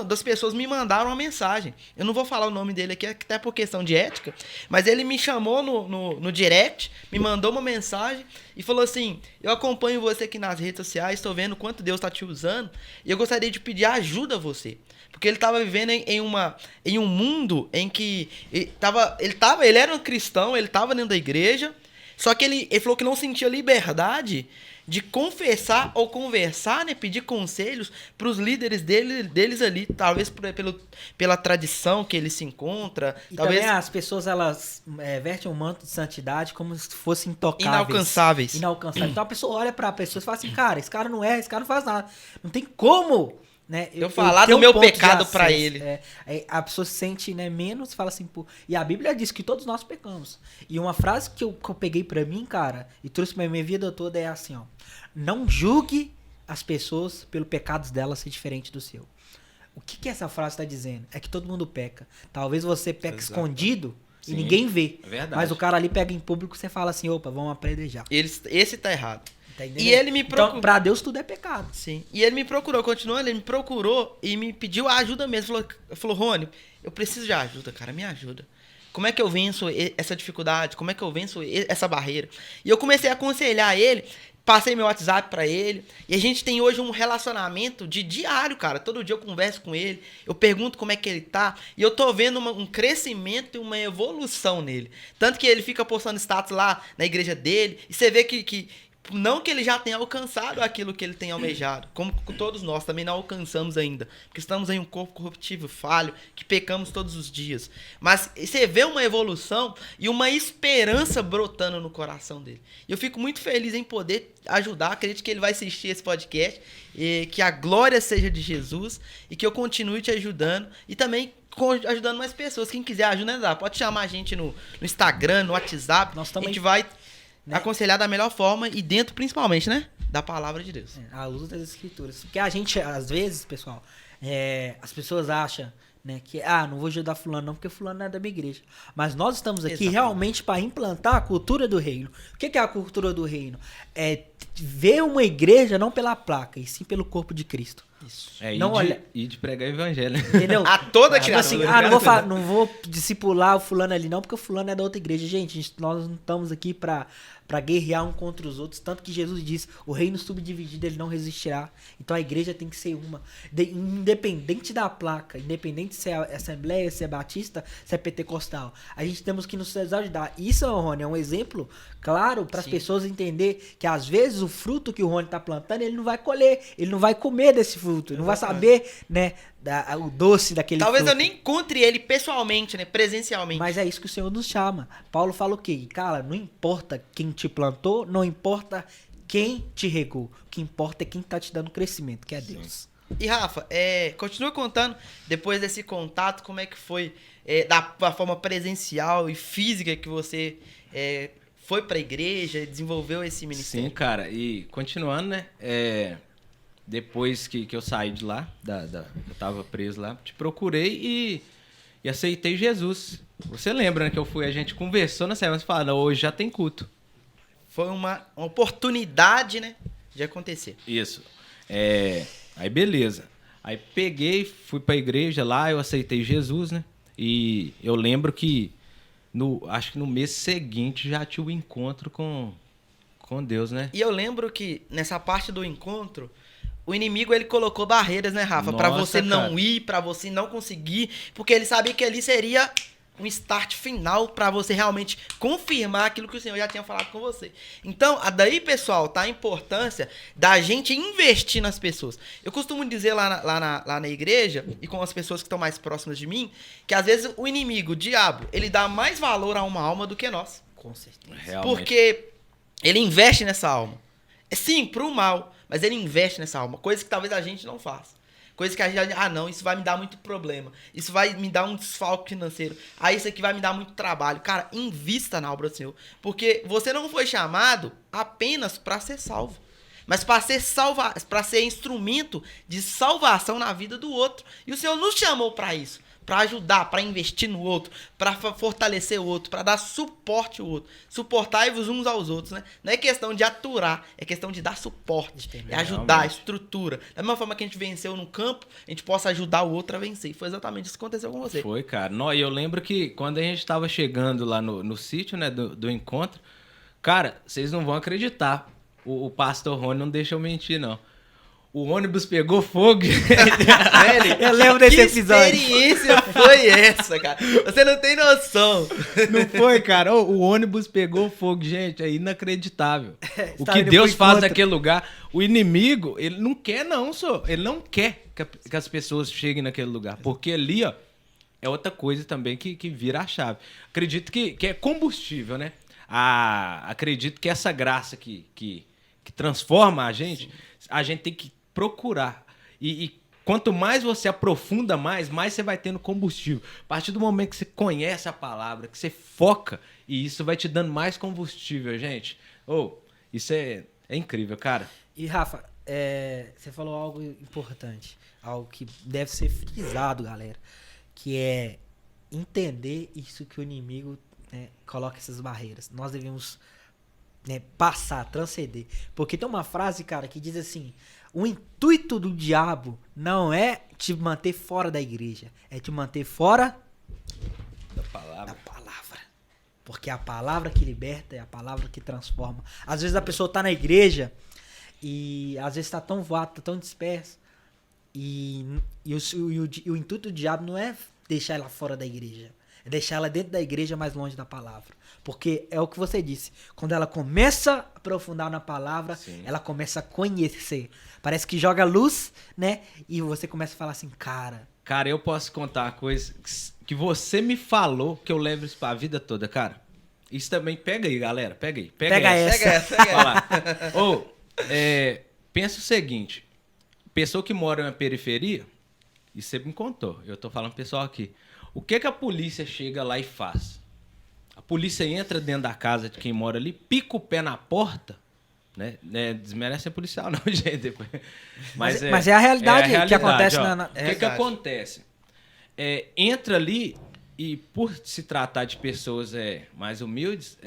das pessoas me mandaram uma mensagem. Eu não vou falar o nome dele aqui, até por questão de ética, mas ele me chamou no direct, me mandou uma mensagem e falou assim: eu acompanho você aqui nas redes sociais, estou vendo quanto Deus está te usando e eu gostaria de pedir ajuda a você. Porque ele estava vivendo em um mundo em que ele era um cristão, ele estava dentro da igreja, só que ele falou que não sentia liberdade de confessar ou conversar, né, pedir conselhos para os líderes deles ali, talvez pela tradição que ele se encontra. E talvez também as pessoas, elas vertem um manto de santidade como se fossem intocáveis. inalcançáveis. Então a pessoa olha pra pessoa e fala assim, cara, esse cara não erra, esse cara não faz nada. Não tem como, né? Eu falar ter do meu ponto de pecado acesso. pra ele. A pessoa se sente, né, menos, fala assim, pô. E a Bíblia diz que todos nós pecamos. E uma frase que eu peguei pra mim, cara, e trouxe pra minha vida toda é assim, ó. Não julgue as pessoas pelo pecado delas ser diferente do seu. O que essa frase está dizendo? É que todo mundo peca. Talvez você peque escondido e ninguém vê. É verdade. Mas o cara ali pega em público e você fala assim, opa, vamos aprender já. Esse tá errado. Tá entendendo? E ele me procurou. Então, pra Deus tudo é pecado. Sim. E ele me procurou, continuando, ele me procurou e me pediu ajuda mesmo. Falou, Rony, eu preciso de ajuda, cara, me ajuda. Como é que eu venço essa dificuldade? Como é que eu venço essa barreira? E eu comecei a aconselhar ele, passei meu WhatsApp pra ele, e a gente tem hoje um relacionamento de diário, cara. Todo dia eu converso com ele, eu pergunto como é que ele tá, e eu tô vendo um crescimento e uma evolução nele. Tanto que ele fica postando status lá na igreja dele, e você vê que não que ele já tenha alcançado aquilo que ele tem almejado, como todos nós também não alcançamos ainda, porque estamos em um corpo corruptível, falho, que pecamos todos os dias. Mas você vê uma evolução e uma esperança brotando no coração dele. E eu fico muito feliz em poder ajudar, acredito que ele vai assistir esse podcast, e que a glória seja de Jesus, e que eu continue te ajudando, e também ajudando mais pessoas. Quem quiser ajuda, né, pode chamar a gente no Instagram, no WhatsApp, Nós também, a gente vai... né, aconselhar da melhor forma e dentro, principalmente, né? Da palavra de Deus. à luz das escrituras. Porque a gente, às vezes, pessoal, as pessoas acham, né, que, não vou ajudar fulano não, porque fulano não é da minha igreja. Mas nós estamos aqui Exatamente. realmente para implantar a cultura do reino. O que é a cultura do reino? É ver uma igreja não pela placa, e sim pelo corpo de Cristo. Isso. E de pregar o evangelho. Entendeu? A toda Tipo assim, criatura. não vou discipular o fulano ali não, porque o fulano é da outra igreja. Gente, nós não estamos aqui pra guerrear um contra os outros. Tanto que Jesus diz, o reino subdividido ele não resistirá. Então a igreja tem que ser uma. Independente da placa, independente se é Assembleia, se é Batista, se é Pentecostal. A gente temos que nos ajudar. Isso, Rony, é um exemplo claro para as pessoas entender que às vezes o fruto que o Rony tá plantando, ele não vai colher, ele não vai comer desse fruto, ele não vai saber, né, o doce daquele Talvez fruto. eu nem encontre ele pessoalmente, né? Presencialmente. Mas é isso que o Senhor nos chama. Paulo fala o quê? Cara, não importa quem te plantou, não importa quem te regou. O que importa é quem tá te dando crescimento, que é Deus. E Rafa, continua contando, depois desse contato, como é que foi da forma presencial e física que você foi pra igreja e desenvolveu esse ministério? Sim, cara. E continuando, né? Depois que eu saí de lá, eu tava preso lá, te procurei e aceitei Jesus. Você lembra, né, que a gente conversou na semana e falou, não, hoje já tem culto. Foi uma oportunidade, né, de acontecer. Isso. Aí beleza. Aí peguei, fui pra igreja lá, eu aceitei Jesus, né? E eu lembro que acho que no mês seguinte já tinha o encontro com Deus, né? E eu lembro que nessa parte do encontro, o inimigo ele colocou barreiras, né, Rafa? Pra Nossa, você não cara. ir, pra você não conseguir, porque ele sabia que ali seria um start final para você realmente confirmar aquilo que o Senhor já tinha falado com você. Então, daí, pessoal, tá a importância da gente investir nas pessoas. Eu costumo dizer lá na igreja, e com as pessoas que estão mais próximas de mim, que às vezes o inimigo, o diabo, ele dá mais valor a uma alma do que nós. Com certeza. Realmente. Porque ele investe nessa alma. Sim, pro mal, mas ele investe nessa alma. Coisa que talvez a gente não faça. Coisa que a gente... não, isso vai me dar muito problema. Isso vai me dar um desfalque financeiro. Isso aqui vai me dar muito trabalho. Cara, invista na obra do Senhor. Porque você não foi chamado apenas para ser salvo. Mas para ser instrumento de salvação na vida do outro. E o Senhor nos chamou para isso. Para ajudar, para investir no outro, para fortalecer o outro, para dar suporte ao outro. Suportai-vos uns aos outros, né? Não é questão de aturar, é questão de dar suporte, é ajudar, a estrutura. Da mesma forma que a gente venceu no campo, a gente possa ajudar o outro a vencer. Foi exatamente isso que aconteceu com você. Foi, cara. Não, e eu lembro que quando a gente estava chegando lá no sítio, né, do encontro, cara, vocês não vão acreditar. O pastor Rony não deixa eu mentir, não. O ônibus pegou fogo. Velho, eu lembro desse episódio. Que experiência foi essa, cara? Você não tem noção. Não foi, cara? O ônibus pegou fogo, gente. É inacreditável. O que Deus faz naquele lugar. O inimigo, ele não quer não, só. Ele não quer que as pessoas cheguem naquele lugar. Porque ali, ó, é outra coisa também que vira a chave. Acredito que é combustível, né? Acredito que essa graça que transforma a gente tem que procurar. E quanto mais você aprofunda mais você vai tendo combustível. A partir do momento que você conhece a palavra, que você foca, e isso vai te dando mais combustível, gente. Isso é incrível, cara. E, Rafa, você falou algo importante, algo que deve ser frisado, galera, que é entender isso que o inimigo, né, coloca essas barreiras. Nós devemos, né, passar, transcender. Porque tem uma frase, cara, que diz assim: o intuito do diabo não é te manter fora da igreja, é te manter fora da palavra. Porque é a palavra que liberta, é a palavra que transforma. Às vezes a pessoa tá na igreja e às vezes tá tão voado, tá tão disperso, e o intuito do diabo não é deixar ela fora da igreja, é deixar ela dentro da igreja, mais longe da palavra. Porque é o que você disse. Quando ela começa a aprofundar na palavra, sim, ela começa a conhecer. Parece que joga luz, né? E você começa a falar assim, cara... Cara, eu posso contar uma coisa que você me falou que eu levo isso pra vida toda, cara. Isso também... Pega aí, galera. Pega aí. Pega essa. Pensa o seguinte. Pessoa que mora na periferia, e você me contou, eu tô falando pessoal aqui. O que a polícia chega lá e faz? A polícia entra dentro da casa de quem mora ali, pica o pé na porta, né? Desmerece a policial, não, gente. Mas é a realidade, que acontece O que acontece? Entra ali e, por se tratar de pessoas mais humildes,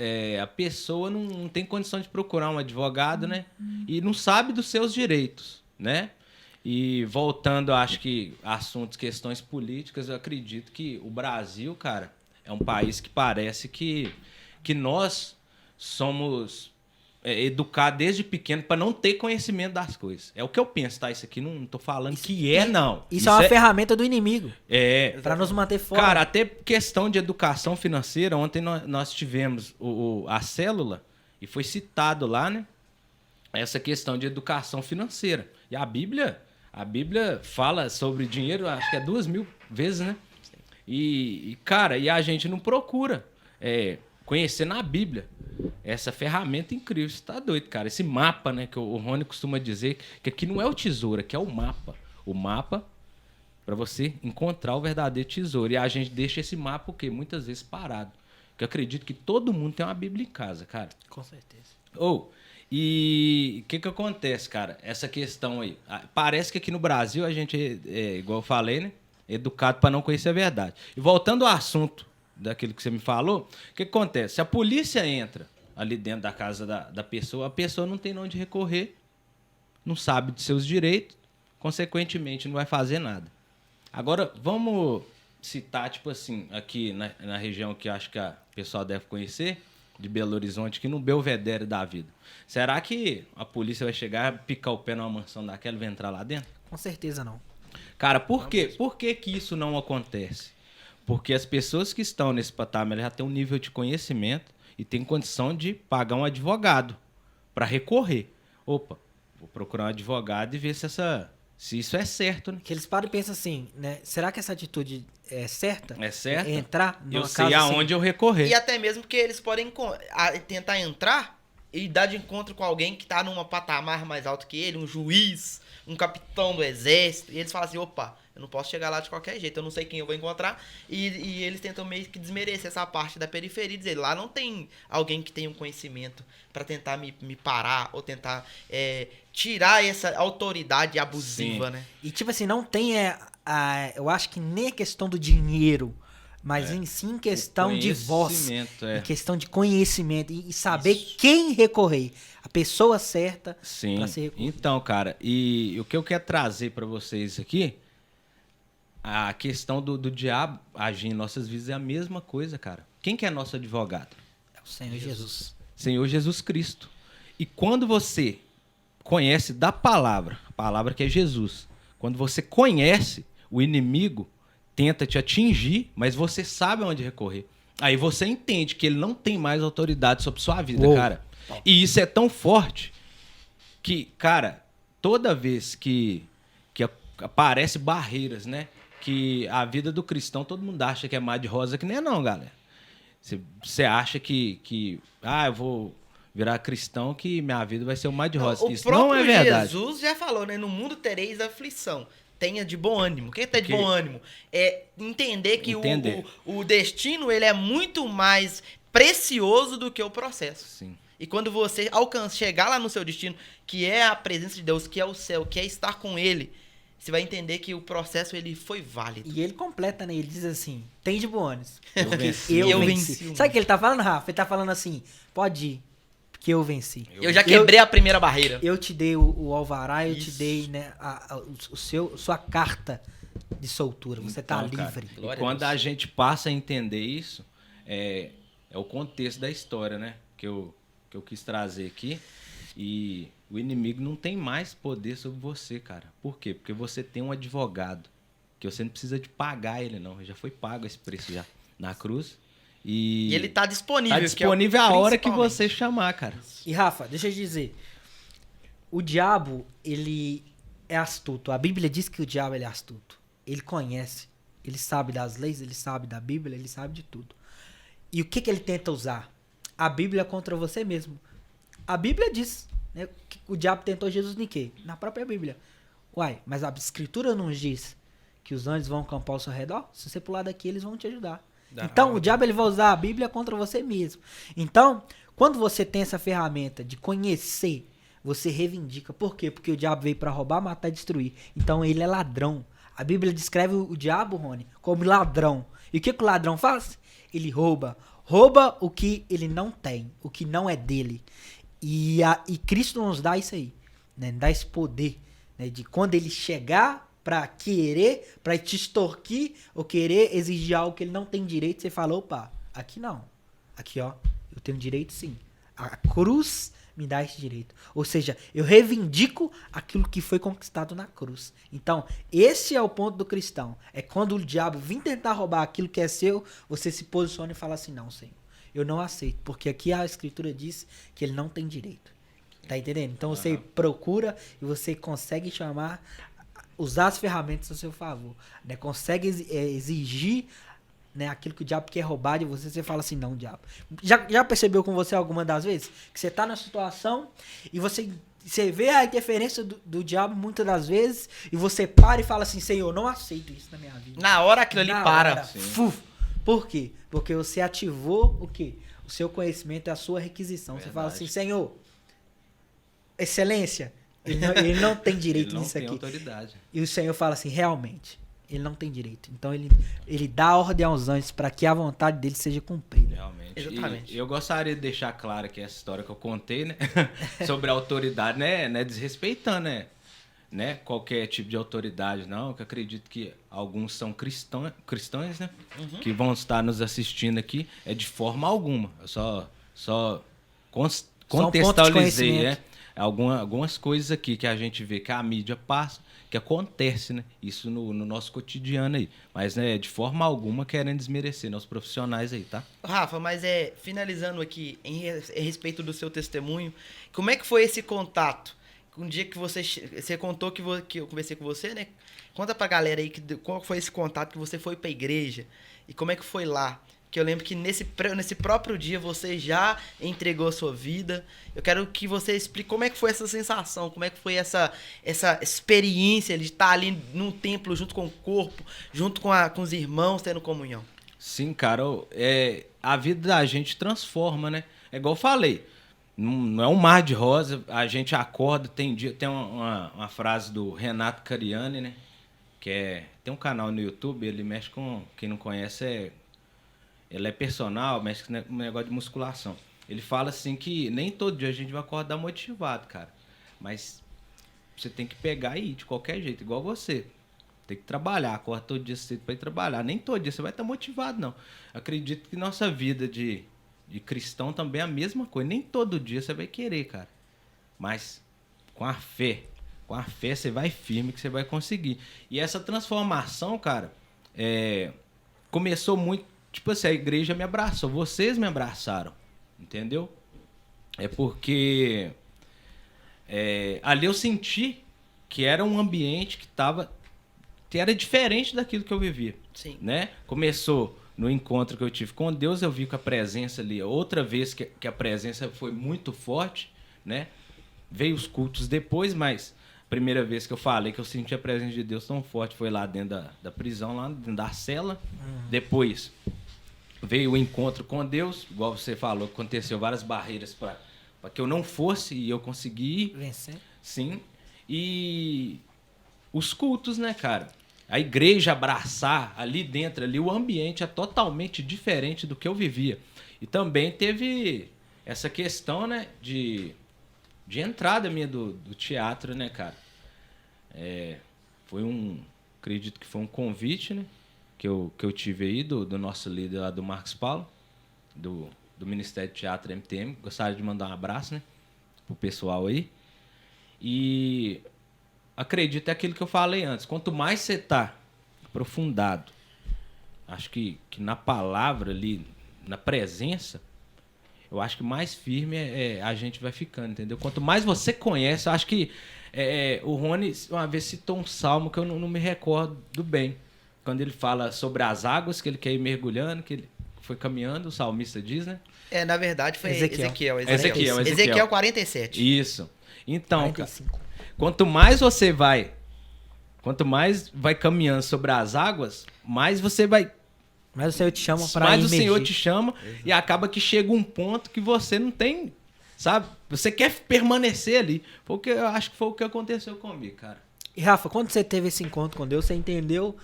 a pessoa não tem condição de procurar um advogado, né? E não sabe dos seus direitos, né? E voltando, acho que assuntos, questões políticas, eu acredito que o Brasil, cara, é um país que parece que nós somos educados desde pequeno para não ter conhecimento das coisas. É o que eu penso, tá? Isso aqui não tô falando não. Isso é uma ferramenta do inimigo. Para nos manter fora. Cara, até questão de educação financeira, ontem nós tivemos a célula e foi citado lá, né? Essa questão de educação financeira. E a Bíblia fala sobre dinheiro, acho que 2.000 vezes, né? E, cara, a gente não procura conhecer na Bíblia essa ferramenta incrível. Você tá doido, cara. Esse mapa, né, que o Rony costuma dizer, que aqui não é o tesouro, aqui é o mapa. O mapa para você encontrar o verdadeiro tesouro. E a gente deixa esse mapa, o quê? Muitas vezes parado. Porque eu acredito que todo mundo tem uma Bíblia em casa, cara. Com certeza. E o que acontece, cara? Essa questão aí. Parece que aqui no Brasil a gente, igual eu falei, né? Educado para não conhecer a verdade. E voltando ao assunto daquilo que você me falou, o que acontece? Se a polícia entra ali dentro da casa da pessoa, a pessoa não tem onde recorrer, não sabe de seus direitos, consequentemente não vai fazer nada. Agora, vamos citar, tipo assim, aqui na região que eu acho que o pessoal deve conhecer, de Belo Horizonte, aqui no Belvedere da vida. Será que a polícia vai chegar, picar o pé numa mansão daquela e vai entrar lá dentro? Com certeza não. Cara, por quê? Por que isso não acontece? Porque as pessoas que estão nesse patamar elas já têm um nível de conhecimento e têm condição de pagar um advogado para recorrer. Opa, vou procurar um advogado e ver se isso é certo, né? Que eles param e pensam assim, né? Será que essa atitude é certa? É certo? Entrar Eu numa sei casa aonde eu recorrer. E até mesmo que eles podem tentar entrar e dar de encontro com alguém que tá numa patamar mais alto que ele, um juiz, um capitão do exército, e eles falam assim, opa, eu não posso chegar lá de qualquer jeito, eu não sei quem eu vou encontrar, e eles tentam meio que desmerecer essa parte da periferia, dizer, lá não tem alguém que tenha um conhecimento pra tentar me parar, ou tentar tirar essa autoridade abusiva, Sim. né? E tipo assim, não tem, eu acho que nem a questão do dinheiro, mas em sim questão de voz, Conhecimento, em questão de conhecimento e saber quem recorrer, a pessoa certa Sim. para ser recorrido. Então, cara, e o que eu quero trazer para vocês aqui, a questão do diabo agir em nossas vidas é a mesma coisa, cara. Quem que é nosso advogado? É o Senhor Jesus. Senhor Jesus Cristo. E quando você conhece da palavra, a palavra que é Jesus, quando você conhece, o inimigo tenta te atingir, mas você sabe aonde recorrer. Aí você entende que ele não tem mais autoridade sobre sua vida, Uou. cara. E isso é tão forte que, cara, toda vez que aparece barreiras, né? Que a vida do cristão, todo mundo acha que é mar de rosa, que nem é não, galera. Você acha que eu vou virar cristão, que minha vida vai ser um mar de rosa. Isso não é verdade. Jesus já falou, né? No mundo tereis aflição. Tenha de bom ânimo. O que é ter de bom ânimo? É entender que o destino ele é muito mais precioso do que o processo. Sim. E quando você chegar lá no seu destino, que é a presença de Deus, que é o céu, que é estar com Ele, você vai entender que o processo ele foi válido. E ele completa, né? Ele diz assim, tem de bom ânimo. Eu Porque venci. eu Eu venci. venci. Sabe o que ele tá falando, Rafa? Ele tá falando assim, pode ir, porque eu venci. Eu já quebrei a primeira barreira. Eu te dei o alvará, eu te Isso. dei, né, sua carta de soltura. Você tá Então, cara, livre. e Glória a quando Deus. a gente passa a entender isso, é o contexto da história, né? Que eu quis trazer aqui. E o inimigo não tem mais poder sobre você, cara. Por quê? Porque você tem um advogado, que você não precisa de pagar ele, não. Já foi pago esse preço já na cruz. E ele tá disponível. tá disponível que é a hora que principalmente. você chamar, cara. E Rafa, deixa eu te dizer. O diabo, ele é astuto. A Bíblia diz que o diabo ele é astuto. Ele conhece. Ele sabe das leis, ele sabe da Bíblia, ele sabe de tudo. E o que ele tenta usar? A Bíblia contra você mesmo. A Bíblia diz, né, que o diabo tentou Jesus em quê? Na própria Bíblia. Uai, mas a Escritura não diz que os anjos vão acampar ao seu redor? Se você pular daqui, eles vão te ajudar. Então, o diabo ele vai usar a Bíblia contra você mesmo. Então, quando você tem essa ferramenta de conhecer, você reivindica. Por quê? Porque o diabo veio para roubar, matar e destruir. Então, ele é ladrão. A Bíblia descreve o diabo, Rony, como ladrão. E o que o ladrão faz? Ele rouba. Rouba o que ele não tem, o que não é dele. E Cristo nos dá isso aí, né? Dá esse poder, né? De quando ele chegar pra querer, pra te extorquir ou querer exigir algo que ele não tem direito, você fala, opa, aqui não. Aqui, ó, eu tenho direito sim. A cruz me dá esse direito. Ou seja, eu reivindico aquilo que foi conquistado na cruz. Então, esse é o ponto do cristão. É quando o diabo vir tentar roubar aquilo que é seu, você se posiciona e fala assim, não, Senhor, eu não aceito. Porque aqui a Escritura diz que ele não tem direito. Tá entendendo? Então você procura e você consegue usar as ferramentas a seu favor. Né? Consegue exigir, né, aquilo que o diabo quer roubar de você, você fala assim, não, diabo. Já percebeu com você alguma das vezes? Que você tá na situação e você vê a interferência do diabo muitas das vezes e você para e fala assim, Senhor, eu não aceito isso na minha vida. Na hora aquilo ali Na para. hora, Por quê? Porque você ativou o quê? O seu conhecimento é a sua requisição. Verdade. Você fala assim, Senhor, excelência, ele não tem direito Ele não nisso tem aqui. autoridade. E o Senhor fala assim, realmente, ele não tem direito. Então ele dá ordem aos anjos para que a vontade dele seja cumprida. Realmente. Exatamente. E eu gostaria de deixar claro que essa história que eu contei, né? Sobre a autoridade, né? Desrespeitando, né? Qualquer tipo de autoridade, não. Que eu acredito que alguns são cristãos, né? Que vão estar nos assistindo aqui. É de forma alguma. Eu só Só um ponto de contextualizei, conhecimento. né? algumas coisas aqui que a gente vê que a mídia passa, que acontece, né? Isso no nosso cotidiano aí. Mas, né, de forma alguma querendo desmerecer, né, os profissionais aí, tá? Rafa, mas finalizando aqui, em respeito do seu testemunho, como é que foi esse contato? Um dia que você contou que eu conversei com você, né? Conta pra galera aí qual foi esse contato que você foi pra igreja e como é que foi lá. Que eu lembro que nesse próprio dia você já entregou a sua vida. Eu quero que você explique como é que foi essa sensação, como é que foi essa experiência de estar ali num templo junto com o corpo, junto com os irmãos, tendo comunhão. Sim, cara, a vida da gente transforma, né? É igual eu falei, não é um mar de rosa, a gente acorda, tem uma frase do Renato Cariani, né? Tem um canal no YouTube, ele mexe com, quem não conhece, ele é personal, mexe com um negócio de musculação. Ele fala assim que nem todo dia a gente vai acordar motivado, cara. Mas você tem que pegar e ir de qualquer jeito, igual você. Tem que trabalhar, acorda todo dia cedo para ir trabalhar. Nem todo dia você vai estar motivado, não. Acredito que nossa vida de cristão também é a mesma coisa. Nem todo dia você vai querer, cara. Mas com a fé você vai firme que você vai conseguir. E essa transformação, cara, começou muito. Tipo assim, a igreja me abraçou, vocês me abraçaram, entendeu? É porque ali eu senti que era um ambiente que era diferente daquilo que eu vivia. Sim. Né? Começou no encontro que eu tive com Deus, eu vi com a presença ali, outra vez que a presença foi muito forte, né? Veio os cultos depois, mas a primeira vez que eu falei que eu senti a presença de Deus tão forte foi lá dentro da prisão, lá dentro da cela. Depois veio o encontro com Deus, igual você falou, aconteceu várias barreiras para que eu não fosse e eu consegui vencer. Sim. E os cultos, né, cara? A igreja abraçar ali dentro, ali o ambiente é totalmente diferente do que eu vivia. E também teve essa questão, né, de entrada minha do teatro, né, cara? Acredito que foi um convite, né, que eu tive aí do nosso líder lá, do Marcos Paulo, do Ministério de Teatro MTM. Gostaria de mandar um abraço, né, pro pessoal aí. E acredito é aquilo que eu falei antes. Quanto mais você tá aprofundado, acho que na palavra ali, na presença, eu acho que mais firme a gente vai ficando, entendeu? Quanto mais você conhece, eu acho que o Rony uma vez citou um salmo que eu não me recordo bem. Quando ele fala sobre as águas, que ele quer ir mergulhando, que ele foi caminhando, o salmista diz, né? Na verdade foi Ezequiel 47. Isso. Então, 45. Cara, quanto mais vai caminhando sobre as águas, mais você vai... Mais o Senhor te chama para mais o Senhor te chama. Exato. E acaba que chega um ponto que você não tem, sabe? Você quer permanecer ali. Eu acho que foi o que aconteceu comigo, cara. E Rafa, quando você teve esse encontro com Deus, você entendeu,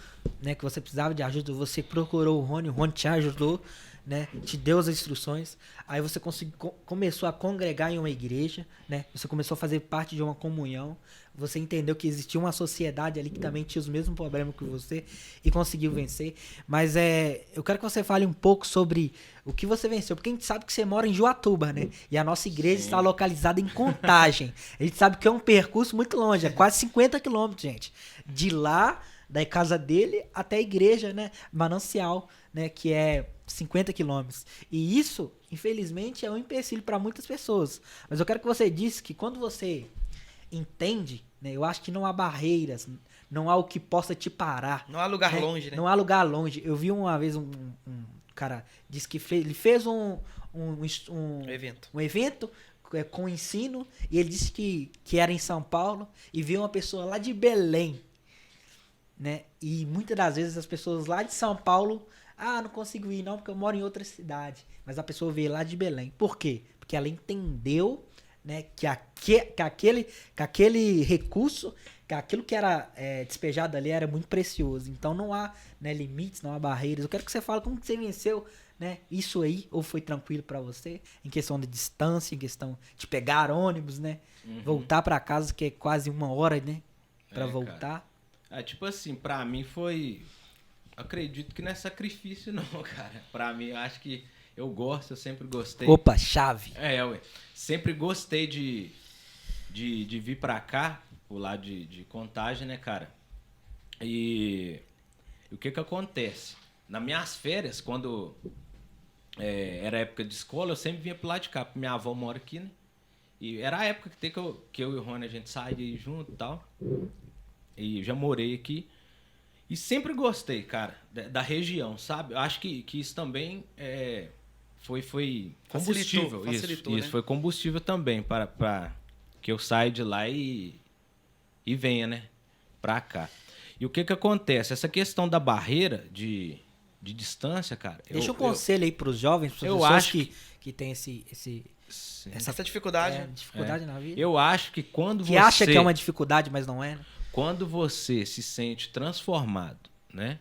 né, que você precisava de ajuda, você procurou o Rony te ajudou, né, te deu as instruções, aí você começou a congregar em uma igreja, né, você começou a fazer parte de uma comunhão, você entendeu que existia uma sociedade ali que também tinha os mesmos problemas que você e conseguiu vencer. Mas eu quero que você fale um pouco sobre o que você venceu, porque a gente sabe que você mora em Juatuba, né? E a nossa igreja está localizada em Contagem. A gente sabe que é um percurso muito longe, é quase 50 quilômetros, gente. De lá, da casa dele até a igreja, né? Manancial, né? Que é 50 quilômetros. E isso, infelizmente, é um empecilho para muitas pessoas. Mas eu quero que você disse que quando você entende, né? Eu acho que não há barreiras, não há o que possa te parar. Não há lugar longe, né? Não há lugar longe. Eu vi uma vez um cara, disse que ele fez um evento com ensino, e ele disse que era em São Paulo, e viu uma pessoa lá de Belém, né? E muitas das vezes as pessoas lá de São Paulo, não consigo ir não, porque eu moro em outra cidade. Mas a pessoa veio lá de Belém. Por quê? Porque ela entendeu, né, que aquele recurso, que aquilo que era despejado ali era muito precioso. Então não há, né, limites, não há barreiras. Eu quero que você fale como que você venceu, né, isso aí, ou foi tranquilo pra você, em questão de distância, em questão de pegar ônibus, né, voltar pra casa, que é quase 1 hora, né, pra voltar. Tipo assim, pra mim foi... Acredito que não é sacrifício não, cara. Pra mim, eu acho que eu sempre gostei. Opa, chave. Sempre gostei de de vir pra cá, o lado de Contagem, né, cara? E o que acontece? Nas minhas férias, quando era época de escola, eu sempre vinha pro lado de cá, porque minha avó mora aqui, né? E era a época que eu e o Rony, a gente saía junto e tal. E já morei aqui. E sempre gostei, cara, da região, sabe? Eu acho que isso também foi combustível. Facilitou, isso né? foi combustível também para que eu saia de lá e venha, né, pra cá. E o que acontece? Essa questão da barreira de distância, cara... Deixa um conselho aí pros jovens, pras eu pessoas acho que tem Sim. Essa dificuldade. dificuldade na vida. Eu acho que quando Que acha que é uma dificuldade, mas não é, né? Quando você se sente transformado, né?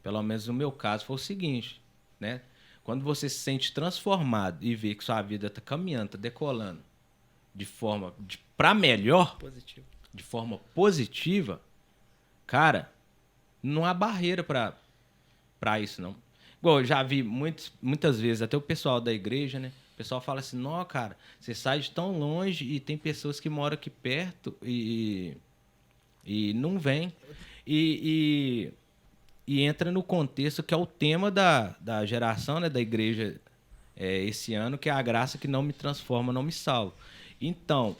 Pelo menos no meu caso foi o seguinte, né? Quando você se sente transformado e vê que sua vida tá caminhando, tá decolando para melhor, Positivo. de forma positiva, cara, não há barreira para isso, não. Igual eu já vi muitas vezes, até o pessoal da igreja, né? O pessoal fala assim, não, cara, você sai de tão longe e tem pessoas que moram aqui perto e não vem. E entra no contexto que é o tema da geração, né, da igreja esse ano, que é a graça que não me transforma, não me salva. Então,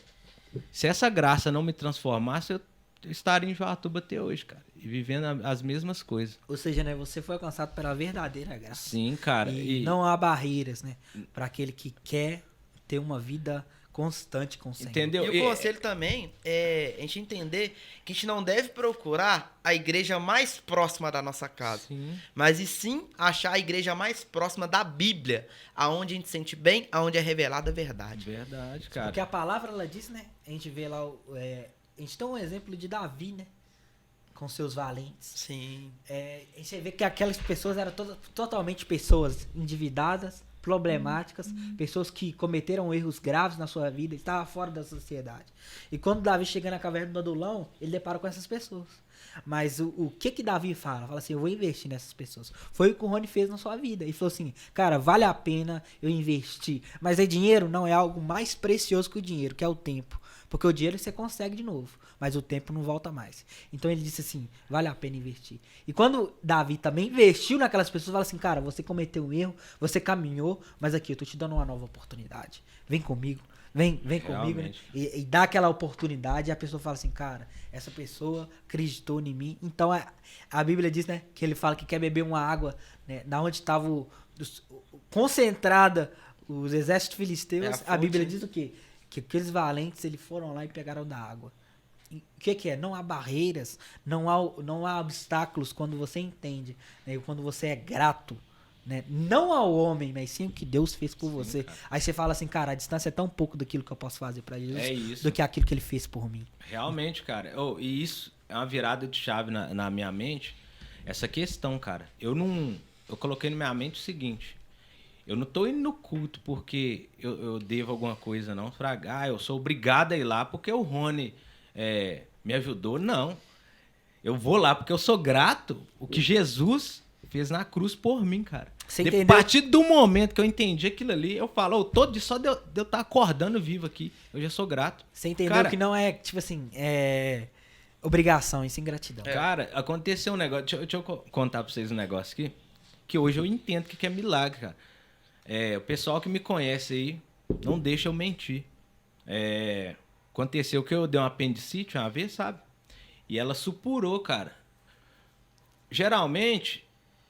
se essa graça não me transformasse, eu estaria em Joatuba até hoje, cara. E vivendo as mesmas coisas. Ou seja, né, você foi alcançado pela verdadeira graça. Sim, cara. E não há barreiras, né, para aquele que quer ter uma vida constante com o Senhor. Entendeu? E o conselho também é a gente entender que a gente não deve procurar a igreja mais próxima da nossa casa. Sim. Mas e sim achar a igreja mais próxima da Bíblia, aonde a gente se sente bem, aonde é revelada a verdade. Verdade, cara. Porque a palavra, ela diz, né, a gente vê lá, a gente tem um exemplo de Davi, né, com seus valentes. Sim. A gente vê que aquelas pessoas eram totalmente pessoas endividadas, problemáticas, pessoas que cometeram erros graves na sua vida, estavam fora da sociedade. E quando Davi chega na caverna do Adulão, ele depara com essas pessoas. Mas o que Davi fala? Fala assim, eu vou investir nessas pessoas. Foi o que o Rony fez na sua vida. Ele falou assim, cara, vale a pena eu investir. Mas dinheiro não é algo mais precioso que o dinheiro, que é o tempo. Porque o dinheiro você consegue de novo, mas o tempo não volta mais. Então ele disse assim, vale a pena investir. E quando Davi também investiu naquelas pessoas, fala assim, cara, você cometeu um erro, você caminhou, mas aqui eu tô te dando uma nova oportunidade. Vem comigo. Vem comigo, né? E dá aquela oportunidade e a pessoa fala assim, cara, essa pessoa acreditou em mim. Então a Bíblia diz, né, que ele fala que quer beber uma água, né, da onde estava concentrada os exércitos filisteus. A Bíblia diz o quê? Que aqueles valentes, eles foram lá e pegaram da água. E o que é? Não há barreiras, não há obstáculos quando você entende, né? Quando você é grato, né? Não ao homem, mas sim o que Deus fez por você. Cara. Aí você fala assim, cara, a distância é tão pouco daquilo que eu posso fazer pra Jesus isso. do que aquilo que ele fez por mim. Realmente, cara. E isso é uma virada de chave na minha mente. Essa questão, cara. Eu coloquei na minha mente o seguinte. Eu não tô indo no culto porque eu devo alguma coisa, não. Eu sou obrigado a ir lá porque o Rony me ajudou. Não. Eu vou lá porque eu sou grato o que Jesus fez na cruz por mim, cara. Você A entendeu? partir do momento que eu entendi aquilo ali, eu falo, todo só de eu estar acordando vivo aqui, eu já sou grato. Você entendeu, cara, que não é, tipo assim, obrigação, e sim gratidão. Cara, aconteceu um negócio. Deixa eu contar pra vocês um negócio aqui. Que hoje eu entendo que é milagre, cara. O pessoal que me conhece aí, não deixa eu mentir. Aconteceu que eu dei uma apendicite uma vez, sabe? E ela supurou, cara. Geralmente,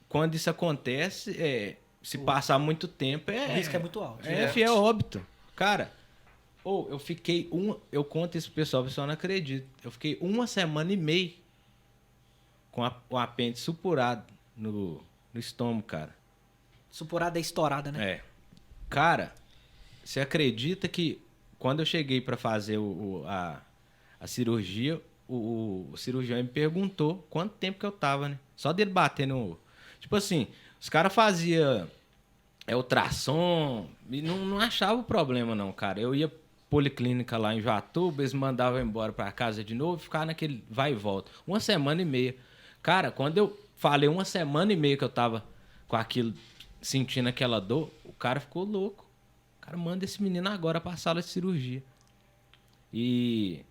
quando isso acontece, se passar muito tempo, O risco é muito alto. é óbito. Cara, eu fiquei eu conto isso pro pessoal, o pessoal não acredita. Eu fiquei 1 semana e meia com o apêndice supurado no estômago, cara. Supurada é estourada, né? Cara, você acredita que quando eu cheguei pra fazer a cirurgia, o cirurgião me perguntou quanto tempo que eu tava, né? Só dele bater no... Tipo assim, os caras faziam ultrassom e não achava o problema, não, cara. Eu ia policlínica lá em Joatuba, eles mandavam embora pra casa de novo e ficava naquele vai e volta. 1 semana e meia. Cara, quando eu falei 1 semana e meia que eu tava com aquilo, sentindo aquela dor, o cara ficou louco. O cara manda esse menino agora pra sala de cirurgia. E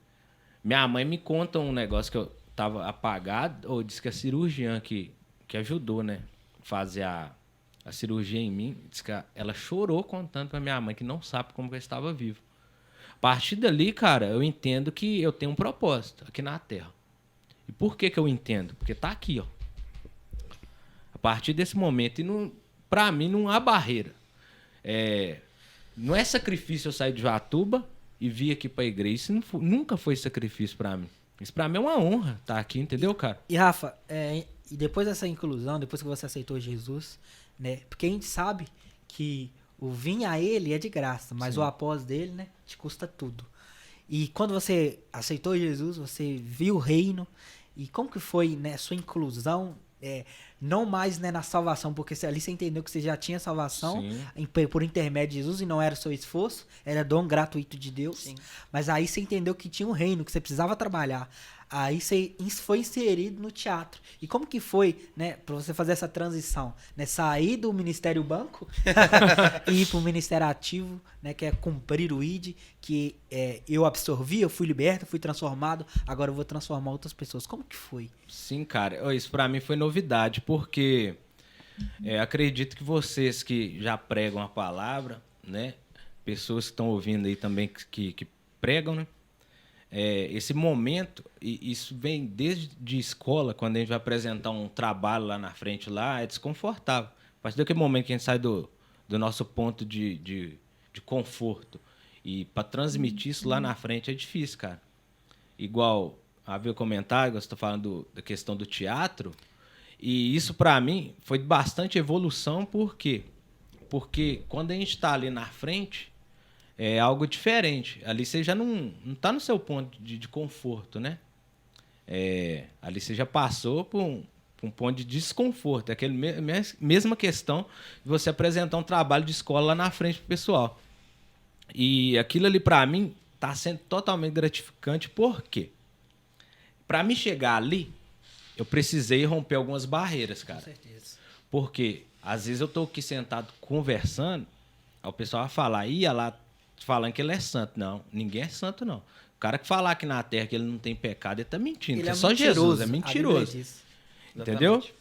minha mãe me conta um negócio que eu tava apagado, ou disse que a cirurgiã que ajudou, né, fazer a cirurgia em mim, disse que ela chorou contando pra minha mãe que não sabe como que eu estava vivo. A partir dali, cara, eu entendo que eu tenho um propósito aqui na Terra. E por que eu entendo? Porque tá aqui, ó. A partir desse momento, pra mim não há barreira. Não é sacrifício eu sair de Joatuba e vir aqui pra igreja. Isso nunca foi sacrifício pra mim. Isso pra mim é uma honra estar aqui, entendeu, cara? E Rafa, e depois dessa inclusão, depois que você aceitou Jesus, né? Porque a gente sabe que o vir a ele é de graça, mas Sim. o após dele, né, te custa tudo. E quando você aceitou Jesus, você viu o reino. E como que foi, né, sua inclusão? Não mais, né, na salvação, porque ali você entendeu que você já tinha salvação por intermédio de Jesus e não era o seu esforço, era dom gratuito de Deus. Sim. Mas aí você entendeu que tinha um reino, que você precisava trabalhar. Aí você foi inserido no teatro. E como que foi, né, pra você fazer essa transição, né, sair do Ministério Banco e ir pro Ministério Ativo, né, que é cumprir o ID, que eu absorvi, eu fui liberto, fui transformado, agora eu vou transformar outras pessoas. Como que foi? Sim, cara. Isso pra mim foi novidade, porque acredito que vocês que já pregam a palavra, né, pessoas que estão ouvindo aí também que pregam, né, esse momento, e isso vem desde de escola, quando a gente vai apresentar um trabalho lá na frente, lá é desconfortável. A partir daquele momento que a gente sai do nosso ponto de conforto e para transmitir isso lá na frente é difícil, cara. Igual havia comentário, você está falando da questão do teatro, e isso para mim foi de bastante evolução, por quê? Porque quando a gente está ali na frente, é algo diferente. Ali você já não está no seu ponto de conforto, né? Ali você já passou por um ponto de desconforto. É aquela mesma questão de você apresentar um trabalho de escola lá na frente pro pessoal. E aquilo ali, para mim, está sendo totalmente gratificante. Por quê? Para mim chegar ali, eu precisei romper algumas barreiras, cara. Com certeza. Porque às vezes eu tô aqui sentado conversando, aí o pessoal vai falar, ia lá falando que ele é santo. Não, ninguém é santo, não. O cara que falar aqui na Terra que ele não tem pecado, ele tá mentindo. Ele é só mentiroso, Jesus, é a Bíblia mentiroso. diz. Entendeu? Exatamente.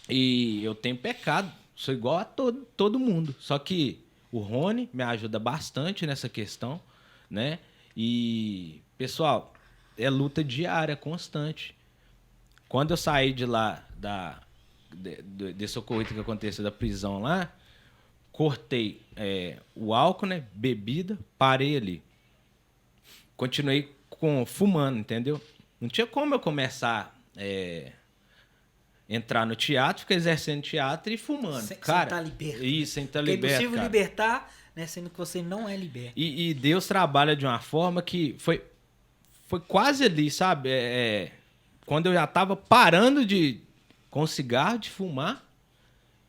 E eu tenho pecado, sou igual a todo mundo. Só que o Rony me ajuda bastante nessa questão, né? E, pessoal, é luta diária, constante. Quando eu saí de lá, desse ocorrido que aconteceu da prisão lá, cortei o álcool, né? Bebida, parei ali. Continuei fumando, entendeu? Não tinha como eu começar entrar no teatro, ficar exercendo teatro e fumando. Sem cara, estar liberto. Isso, sem estar Porque é liberto, impossível cara. libertar, né, sendo que você não é liberto. E Deus trabalha de uma forma que foi quase ali, sabe? Quando eu já estava parando com o cigarro, de fumar,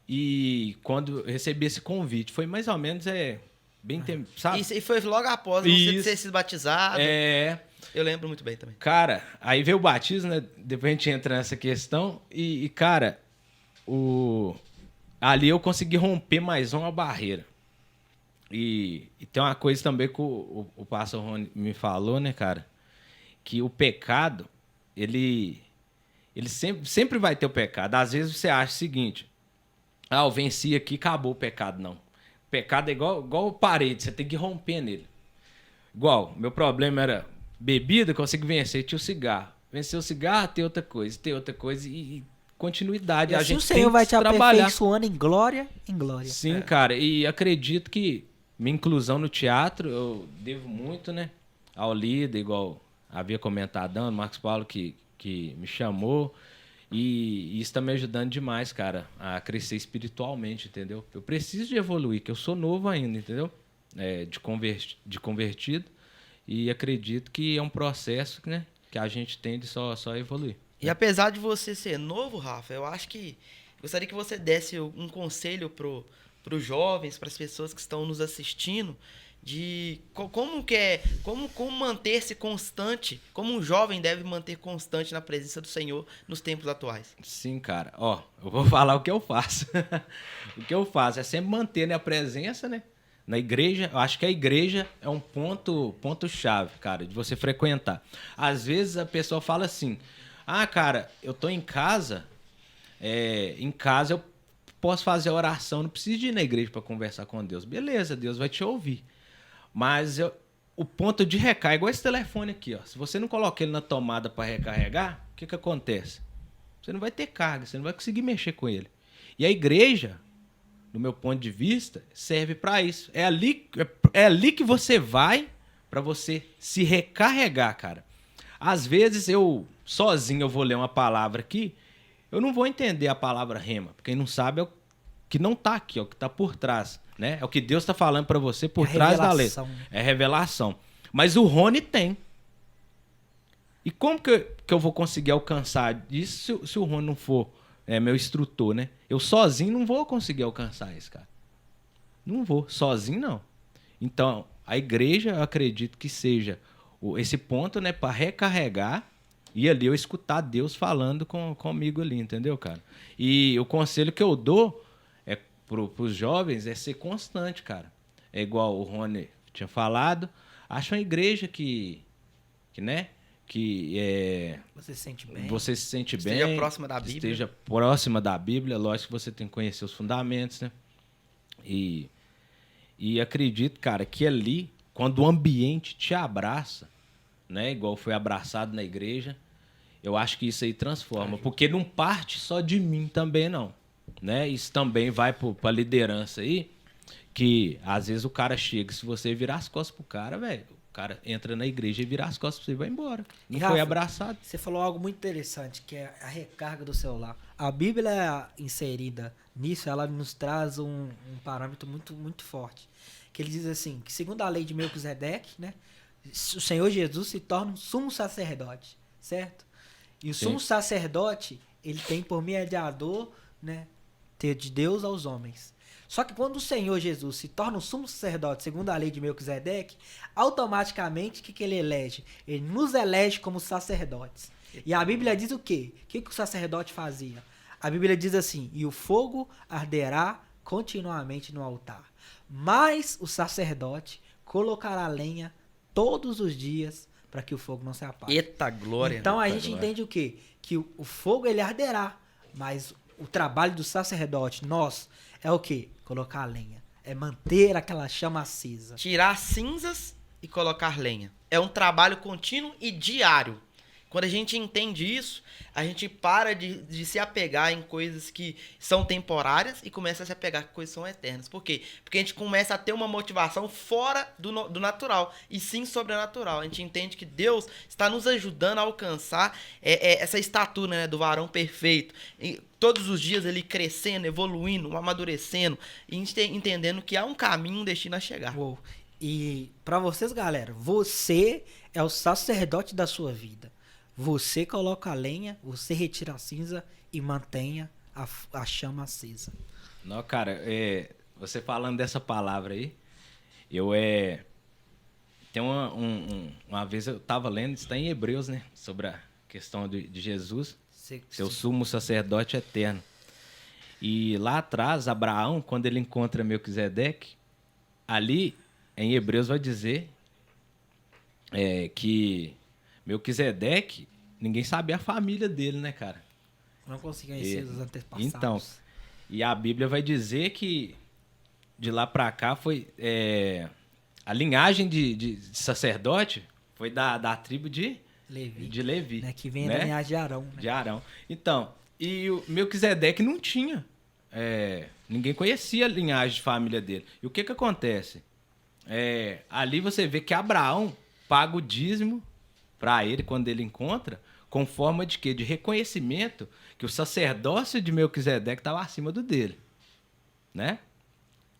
e quando eu recebi esse convite, foi mais ou menos bem tempo, sabe? E foi logo após você ter sido batizado. Eu lembro muito bem também. Cara, aí veio o batismo, né? Depois a gente entra nessa questão. E cara, ali eu consegui romper mais uma barreira. E tem uma coisa também que o pastor Rony me falou, né, cara? Que o pecado, ele sempre vai ter o pecado. Às vezes você acha o seguinte: eu venci aqui, acabou o pecado. Não. O pecado é igual parede, você tem que romper nele. Igual, meu problema era bebida, consigo vencer, tinha o cigarro. Vencer o cigarro, tem outra coisa e continuidade. E a assim gente o Senhor tem vai que te trabalhar. aperfeiçoando em glória, em glória. Sim, cara, e acredito que minha inclusão no teatro, eu devo muito, né, ao líder, igual havia comentado, o Marcos Paulo, que me chamou, e isso tá me ajudando demais, cara, a crescer espiritualmente, entendeu? Eu preciso de evoluir, que eu sou novo ainda, entendeu? De convertido, e acredito que é um processo, né, que a gente tende só evoluir. E apesar de você ser novo, Rafa, eu acho que gostaria que você desse um conselho pros jovens, para as pessoas que estão nos assistindo, de como manter-se constante, como um jovem deve manter constante na presença do Senhor nos tempos atuais. Sim, cara. Ó, eu vou falar o que eu faço. O que eu faço é sempre manter, né, a presença, né, na igreja, eu acho que a igreja é um ponto-chave, cara, de você frequentar. Às vezes a pessoa fala assim, cara, eu tô em casa eu posso fazer oração, não preciso de ir na igreja para conversar com Deus. Beleza, Deus vai te ouvir. Mas o ponto de recarga, igual esse telefone aqui, ó. Se você não coloca ele na tomada para recarregar, o que acontece? Você não vai ter carga, você não vai conseguir mexer com ele. E a igreja, do meu ponto de vista, serve para isso. É ali que você vai para você se recarregar, cara. Às vezes sozinho eu vou ler uma palavra aqui, eu não vou entender a palavra rema. Quem não sabe é o que não tá aqui, é o que tá por trás, né? É o que Deus tá falando para você por trás da letra. É revelação. Mas o Rony tem. E como que eu vou conseguir alcançar isso se o Rony não for meu instrutor, né? Eu sozinho não vou conseguir alcançar isso, cara. Não vou. Sozinho, não. Então, a igreja, eu acredito que seja esse ponto, né? Para recarregar e ali eu escutar Deus falando comigo ali, entendeu, cara? E o conselho que eu dou pros jovens é ser constante, cara. É igual o Rony tinha falado. Acha uma igreja que você se sente bem. Você se sente bem. Esteja próxima da Bíblia. Esteja próxima da Bíblia. Lógico que você tem que conhecer os fundamentos, né? E acredito, cara, que ali, quando o ambiente te abraça, né? Igual foi abraçado na igreja, eu acho que isso aí transforma. Porque não parte só de mim também, não. Né? Isso também vai pra liderança aí, que às vezes o cara chega, se você virar as costas pro cara, velho, o cara entra na igreja e vira as costas pra você e vai embora. Não foi abraçado. Você falou algo muito interessante, que é a recarga do celular. A Bíblia inserida nisso, ela nos traz um parâmetro muito, muito forte. Que ele diz assim, que segundo a lei de Melquisedeque, né, o Senhor Jesus se torna um sumo sacerdote, certo? E o sumo sacerdote, ele tem por mediador, né, de Deus aos homens. Só que quando o Senhor Jesus se torna o sumo sacerdote, segundo a lei de Melquisedeque, automaticamente, o que ele elege? Ele nos elege como sacerdotes. E a Bíblia diz o quê? O que o sacerdote fazia? A Bíblia diz assim, e o fogo arderá continuamente no altar. Mas o sacerdote colocará lenha todos os dias para que o fogo não se apague. Eita glória. Então a gente entende o quê? Que o fogo ele arderá, mas o trabalho do sacerdote, é o quê? Colocar a lenha. É manter aquela chama acesa. Tirar cinzas e colocar lenha. É um trabalho contínuo e diário. Quando a gente entende isso, a gente para de se apegar em coisas que são temporárias e começa a se apegar em coisas que são eternas. Por quê? Porque a gente começa a ter uma motivação fora do natural e sim sobrenatural. A gente entende que Deus está nos ajudando a alcançar essa estatura, né, do varão perfeito. E todos os dias ele crescendo, evoluindo, amadurecendo e entendendo que há um caminho, um destino a chegar. Uou. E para vocês, galera, você é o sacerdote da sua vida. Você coloca a lenha, você retira a cinza e mantenha a chama acesa. Não, cara, você falando dessa palavra aí, tem uma vez eu tava lendo, está em Hebreus, né? Sobre a questão de Jesus, seu sumo sacerdote eterno. E lá atrás, Abraão, quando ele encontra Melquisedeque, ali em Hebreus vai dizer que Melquisedeque, ninguém sabia a família dele, né, cara? Não conseguia conhecer os antepassados. Então, e a Bíblia vai dizer que de lá pra cá foi a linhagem de sacerdote foi da tribo de Levi. Né, que vem da linhagem de Arão. Né? De Arão. Então, e o Melquisedeque não tinha. Ninguém conhecia a linhagem de família dele. E o que acontece? Ali você vê que Abraão paga o dízimo para ele quando ele encontra, com forma de quê? De reconhecimento que o sacerdócio de Melquisedeque estava acima do dele, né?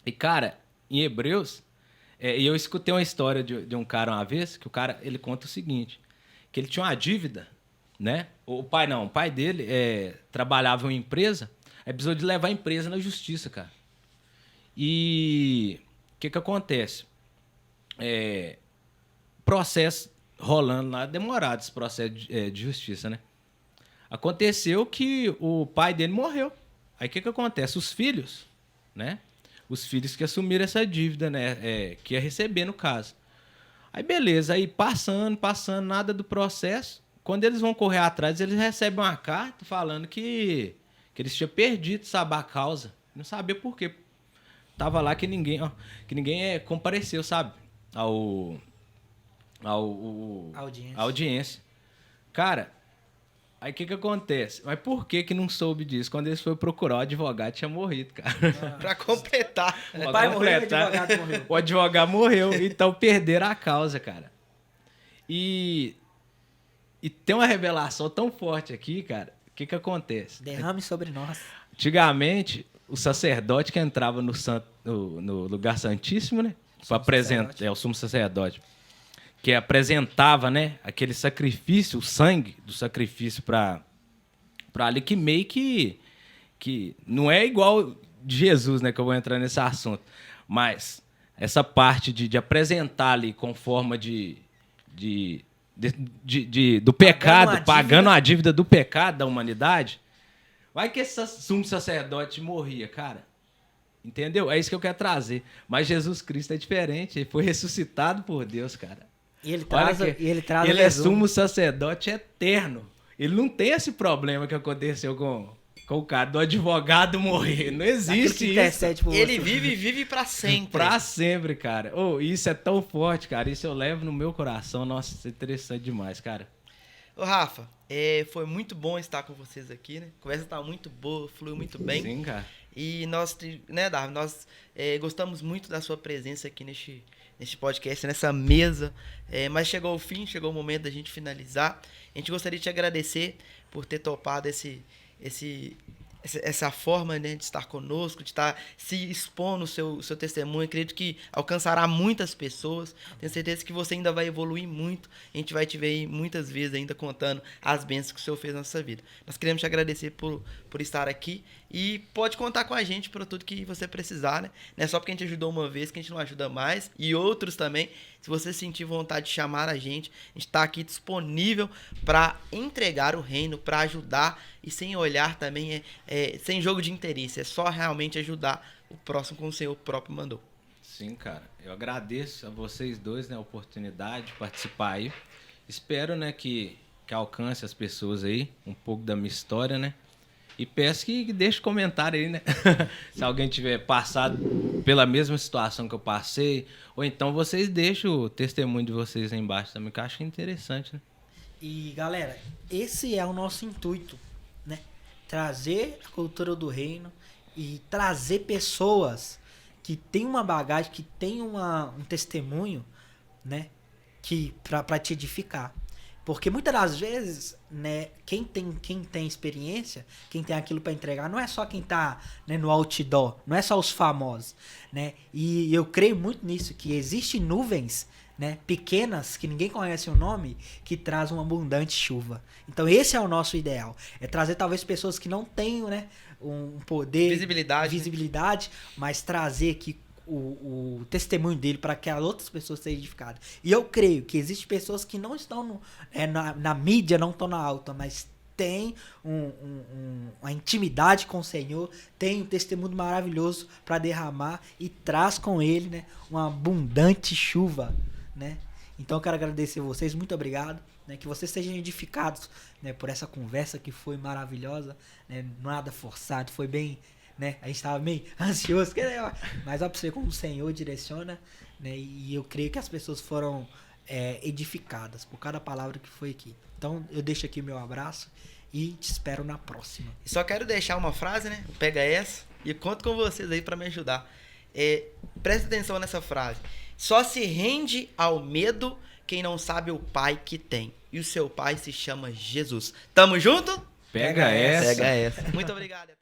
E, cara, em Hebreus, eu escutei uma história de um cara uma vez, que o cara, ele conta o seguinte, que ele tinha uma dívida, né? O pai dele trabalhava em uma empresa, aí precisou de levar a empresa na justiça, cara. E o que acontece? Processo rolando lá, demorado esse processo de justiça, né? Aconteceu que o pai dele morreu. Aí o que acontece? Os filhos, né? os filhos que assumiram essa dívida, né? Que ia receber, no caso. Aí, beleza. Aí, passando, nada do processo. Quando eles vão correr atrás, eles recebem uma carta falando que eles tinham perdido, sabe, a causa. Não sabia por quê. Tava lá que ninguém compareceu, sabe? Audiência. Cara, aí o que acontece? Mas por que não soube disso? Quando eles foram procurar, o advogado tinha morrido, cara. Pra completar. O pai morreu, o advogado morreu. O advogado morreu, então perderam a causa, cara. E tem uma revelação tão forte aqui, cara. O que acontece? Derrame sobre nós. Antigamente, o sacerdote que entrava no lugar santíssimo, né? Para apresentar, o sumo sacerdote, que apresentava, né, aquele sacrifício, o sangue do sacrifício para ali, que meio que não é igual de Jesus, né, que eu vou entrar nesse assunto, mas essa parte de apresentar ali com forma do pecado, pagando a dívida do pecado da humanidade. Vai que esse sumo sacerdote morria, cara. Entendeu? É isso que eu quero trazer. Mas Jesus Cristo é diferente. Ele foi ressuscitado por Deus, cara. E ele traz ele é sumo sacerdote eterno. Ele não tem esse problema que aconteceu com o cara do advogado morrer. Não existe isso. Ele vive pra sempre. Pra sempre, cara. Isso é tão forte, cara. Isso eu levo no meu coração. Nossa, isso é interessante demais, cara. Ô, Rafa, foi muito bom estar com vocês aqui, né? A conversa tá muito boa, fluiu muito bem. Sim, cara. E nós, né, Darwin, nós gostamos muito da sua presença aqui neste podcast, nessa mesa. Mas chegou o fim, chegou o momento da gente finalizar. A gente gostaria de te agradecer por ter topado essa forma, né, de estar conosco, de estar se expondo o seu testemunho. Acredito que alcançará muitas pessoas. Tenho certeza que você ainda vai evoluir muito. A gente vai te ver aí muitas vezes ainda contando as bênçãos que o Senhor fez na nossa vida. Nós queremos te agradecer por estar aqui e pode contar com a gente para tudo que você precisar, né? Não é só porque a gente ajudou uma vez que a gente não ajuda mais, e outros também. Se você sentir vontade de chamar a gente está aqui disponível para entregar o reino, para ajudar, e sem olhar também, sem jogo de interesse, é só realmente ajudar o próximo como o Senhor próprio mandou. Sim, cara, eu agradeço a vocês dois, né, a oportunidade de participar aí. Espero, né, que alcance as pessoas aí, um pouco da minha história, né? E peço que deixe comentário aí, né? Se alguém tiver passado pela mesma situação que eu passei, ou então vocês deixem o testemunho de vocês aí embaixo também, que eu acho interessante, né? E, galera, esse é o nosso intuito, né? Trazer a cultura do reino e trazer pessoas que têm uma bagagem, que têm um testemunho, né? Pra te edificar. Porque muitas das vezes, né, quem tem experiência, quem tem aquilo para entregar, não é só quem tá, né, no outdoor, não é só os famosos, né? E eu creio muito nisso, que existem nuvens, né, pequenas, que ninguém conhece o nome, que traz uma abundante chuva. Então esse é o nosso ideal, é trazer talvez pessoas que não tenham, né, um poder, visibilidade, né, mas trazer que o testemunho dele para que as outras pessoas sejam edificadas. E eu creio que existem pessoas que não estão na mídia, não estão na alta, mas tem uma intimidade com o Senhor, tem um testemunho maravilhoso para derramar e traz com ele, né, uma abundante chuva, né? Então eu quero agradecer a vocês, muito obrigado, né, que vocês sejam edificados, né, por essa conversa que foi maravilhosa, né, nada forçado, foi bem, né, a gente estava meio ansioso, mas ó, pra você como o Senhor direciona, né, e eu creio que as pessoas foram edificadas por cada palavra que foi aqui. Então eu deixo aqui meu abraço e te espero na próxima. E só quero deixar uma frase, né, pega essa e conto com vocês aí para me ajudar. Presta atenção nessa frase: só se rende ao medo quem não sabe o pai que tem, e o seu pai se chama Jesus. Tamo junto? Pega essa. Muito obrigado.